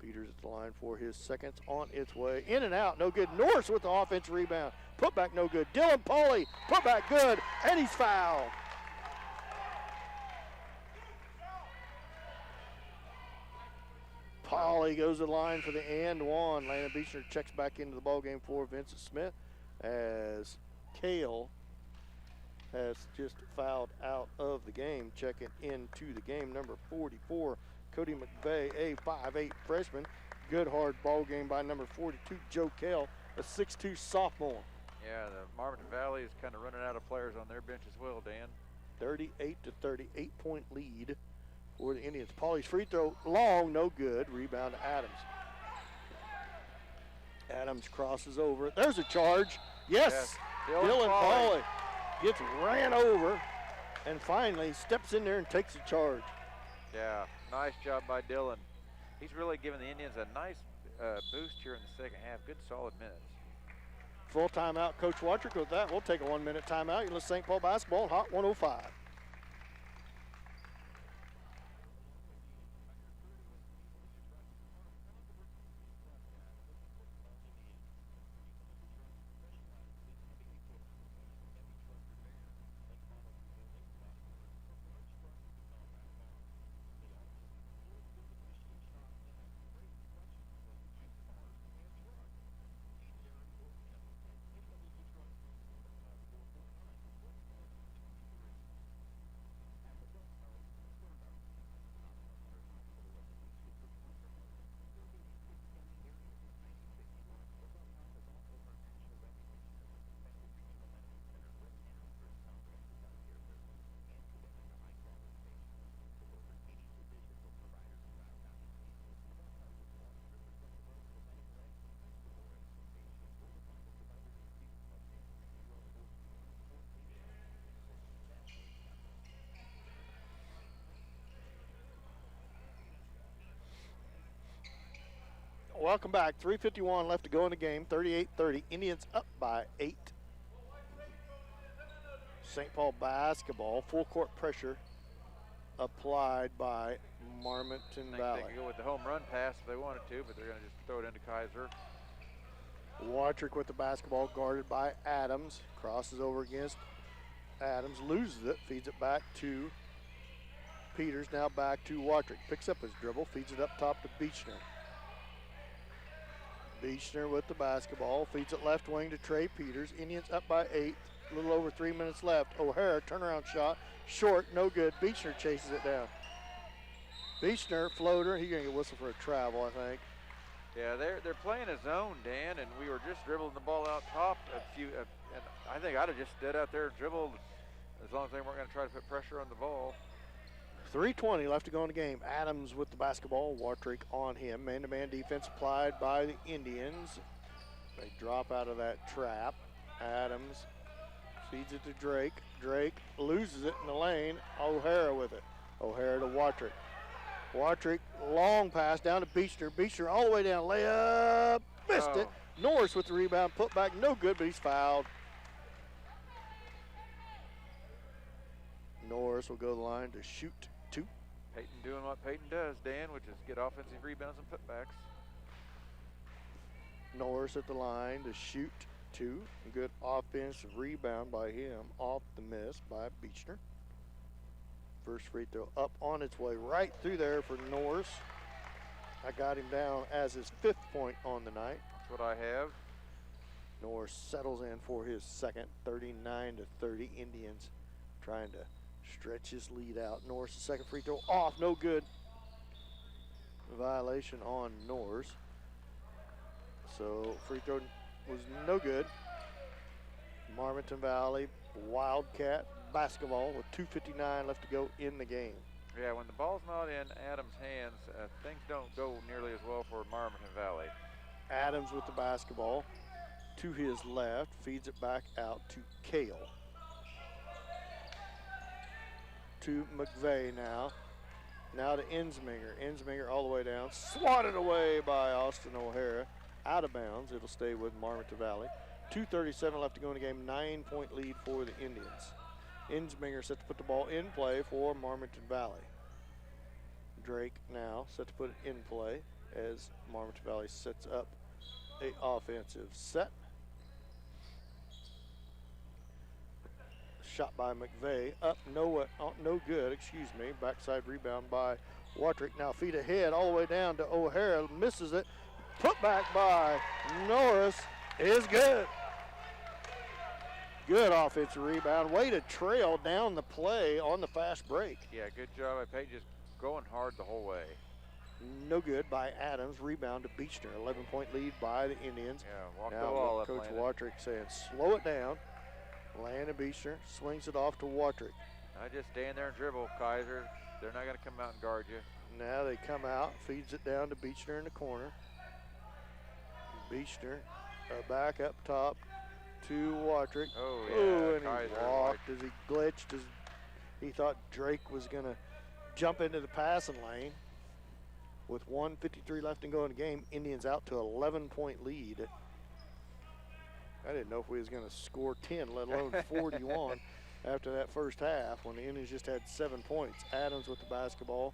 Peters at the line for his seconds on its way. In and out, no good. Norris with the offensive rebound. Put back, no good. Dylan Pauly, put back, good. And he's fouled. Pauly goes to the line for the and one. Landon Beechner checks back into the ballgame for Vincent Smith as Kale has just fouled out of the game. Checking into the game, number 44, Cody McVeigh, a 5'8" freshman. Good hard ball game by number 42, Joe Kale, a 6'2" sophomore. Yeah, the Marmaton Valley is kind of running out of players on their bench as well, Dan. 38-30, 8-point lead for the Indians. Pauly's free throw, long, no good. Rebound to Adams. Adams crosses over. There's a charge. Yes. Dylan Pauly gets ran over and finally steps in there and takes a charge. Yeah, nice job by Dylan. He's really giving the Indians a nice boost here in the second half. Good, solid minutes. Full timeout, Coach Watrick. With that, we'll take a 1 minute timeout. You listen to St. Paul basketball on Hot 105. Welcome back. 3:51 left to go in the game. 38-30. Indians up by 8. St. Paul basketball. Full court pressure applied by Marmaton Valley. They could go with the home run pass if they wanted to, but they're going to just throw it into Kaiser. Watrick with the basketball, guarded by Adams. Crosses over against Adams, loses it, feeds it back to Peters. Now back to Watrick. Picks up his dribble, feeds it up top to Beechner. Beechner with the basketball, feeds it left wing to Trey Peters. Indians up by 8, a little over 3 minutes left. O'Hara, turnaround shot, short, no good. Beechner chases it down. Beechner, floater, he's going to get whistled for a travel, I think. Yeah, they're playing a zone, Dan, and we were just dribbling the ball out top and I think I'd have just stood out there and dribbled as long as they weren't going to try to put pressure on the ball. 3:20 left to go in the game. Adams with the basketball, Watrick on him. Man-to-man defense applied by the Indians. They drop out of that trap. Adams feeds it to Drake. Drake loses it in the lane. O'Hara with it. O'Hara to Watrick. Watrick, long pass down to Beechner. Beechner all the way down, layup, missed it. Norris with the rebound, put back, no good, but he's fouled. Norris will go to the line to shoot 2. Peyton doing what Peyton does, Dan, which is get offensive rebounds and putbacks. Norris at the line to shoot 2. Good offensive rebound by him, off the miss by Beechner. First free throw up on its way right through there for Norris. I got him down as his 5th point on the night. That's what I have. Norris settles in for his second, 39-30. Indians trying to stretch his lead out. Norris, the second free throw off, no good. Violation on Norris. So free throw was no good. Marmaton Valley Wildcat basketball with 2:59 left to go in the game. Yeah, when the ball's not in Adams' hands, things don't go nearly as well for Marmaton Valley. Adams with the basketball to his left, feeds it back out to Kale. To McVeigh now. Now to Ensminger. Ensminger all the way down. Swatted away by Austin O'Hara. Out of bounds. It'll stay with Marmaton Valley. 2:37 left to go in the game. 9-point lead for the Indians. Ensminger set to put the ball in play for Marmaton Valley. Drake now set to put it in play as Marmaton Valley sets up a offensive set. Shot by McVeigh, up, no good, excuse me. Backside rebound by Watrick. Now feet ahead all the way down to O'Hara, misses it. Put back by Norris is good. Good offensive rebound. Way to trail down the play on the fast break. Yeah, good job by Peyton, just going hard the whole way. No good by Adams. Rebound to Beechner. 11-point lead by the Indians. Yeah, walk now the wall up, Coach Landon. Watrick saying, slow it down. Landon Beechner swings it off to Watrick. I just stand there and dribble, Kaiser. They're not going to come out and guard you. Now they come out, feeds it down to Beechner in the corner. Beechner back up top to Watrick. Oh, yeah, and Kaiser he walked as he glitched. As he thought Drake was going to jump into the passing lane. With 1:53 left to go in the game, Indians out to 11-point lead. I didn't know if we was going to score 10, let alone 41 after that first half when the Indians just had 7 points. Adams with the basketball.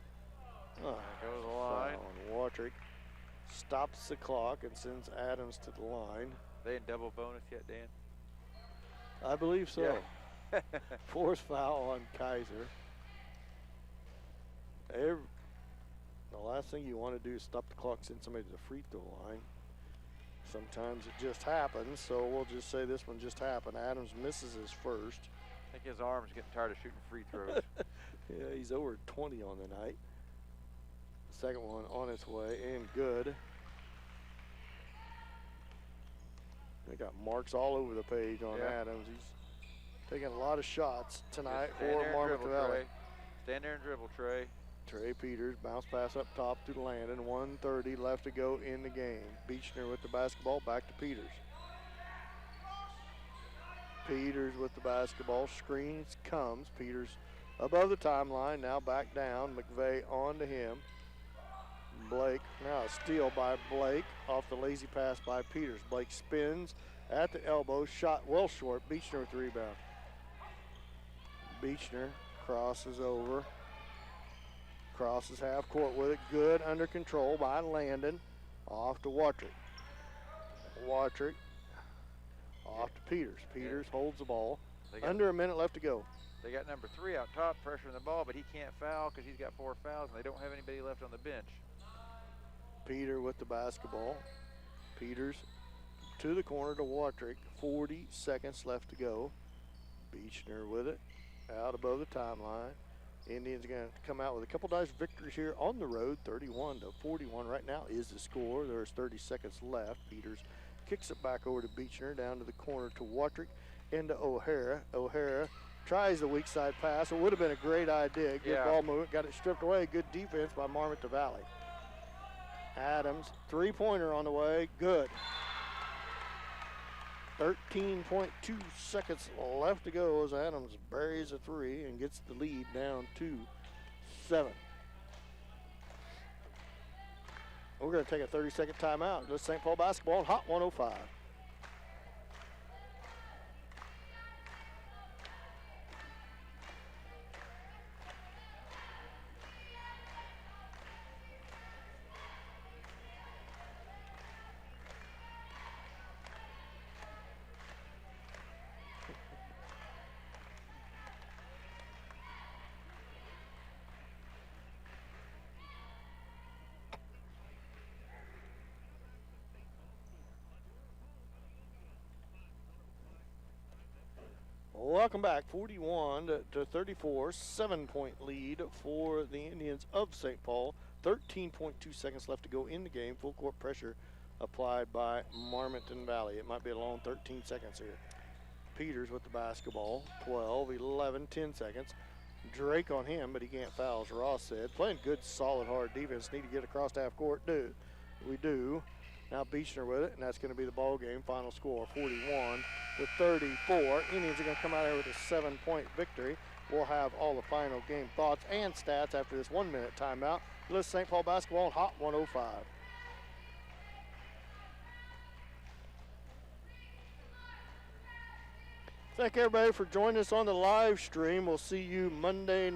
There goes the line. Watrick stops the clock and sends Adams to the line. They in double bonus yet, Dan? I believe so. Yeah. Forced foul on Kaiser. The last thing you want to do is stop the clock, send somebody to the free throw line. Sometimes it just happens, so we'll just say this one just happened. Adams misses his first. I think his arm's getting tired of shooting free throws. Yeah, he's over 20 on the night. Second one on its way and good. They got marks all over the page on Adams. He's taking a lot of shots tonight for Marmaton Valley. Stand there and dribble, Trey. Trey Peters, bounce pass up top to Landon. 1:30 left to go in the game. Beechner with the basketball, back to Peters. Peters with the basketball, screens comes. Peters above the timeline, now back down. McVeigh on to him. Blake, now a steal by Blake off the lazy pass by Peters. Blake spins at the elbow, shot well short. Beechner with the rebound. Beechner crosses over. Crosses half court with it. Good under control by Landon. Off to Watrick. Watrick off to Peters. Peters holds the ball. Under a minute left to go. They got number 3 out top pressuring the ball, but he can't foul because he's got 4 fouls and they don't have anybody left on the bench. Peter with the basketball. Peters to the corner to Watrick. 40 seconds left to go. Beechner with it. Out above the timeline. Indians are going to come out with a couple nice victories here on the road. 31-41 right now is the score. There's 30 seconds left. Peters kicks it back over to Beechner, down to the corner to Watrick, into O'Hara. O'Hara tries the weak side pass. It would have been a great idea. Good ball movement. Got it stripped away. Good defense by Marmaton Valley. Adams, three-pointer on the way. Good. 13.2 seconds left to go as Adams buries a 3 and gets the lead down to 7. We're going to take a 30-second timeout. This St. Paul basketball on Hot 105. Welcome back. 41-34, 7-point lead for the Indians of St. Paul. 13.2 seconds left to go in the game. Full court pressure applied by Marmaton Valley. It might be a long 13 seconds here. Peters with the basketball. 12, 11, 10 seconds. Drake on him, but he can't foul, as Ross said. Playing good, solid, hard defense. Need to get across half court. We do. Now Beechner with it, and that's going to be the ball game. Final score, 41-34. Indians are going to come out here with a 7-point victory. We'll have all the final game thoughts and stats after this 1-minute timeout. Listen, St. Paul basketball on Hot 105. Thank everybody for joining us on the live stream. We'll see you Monday night.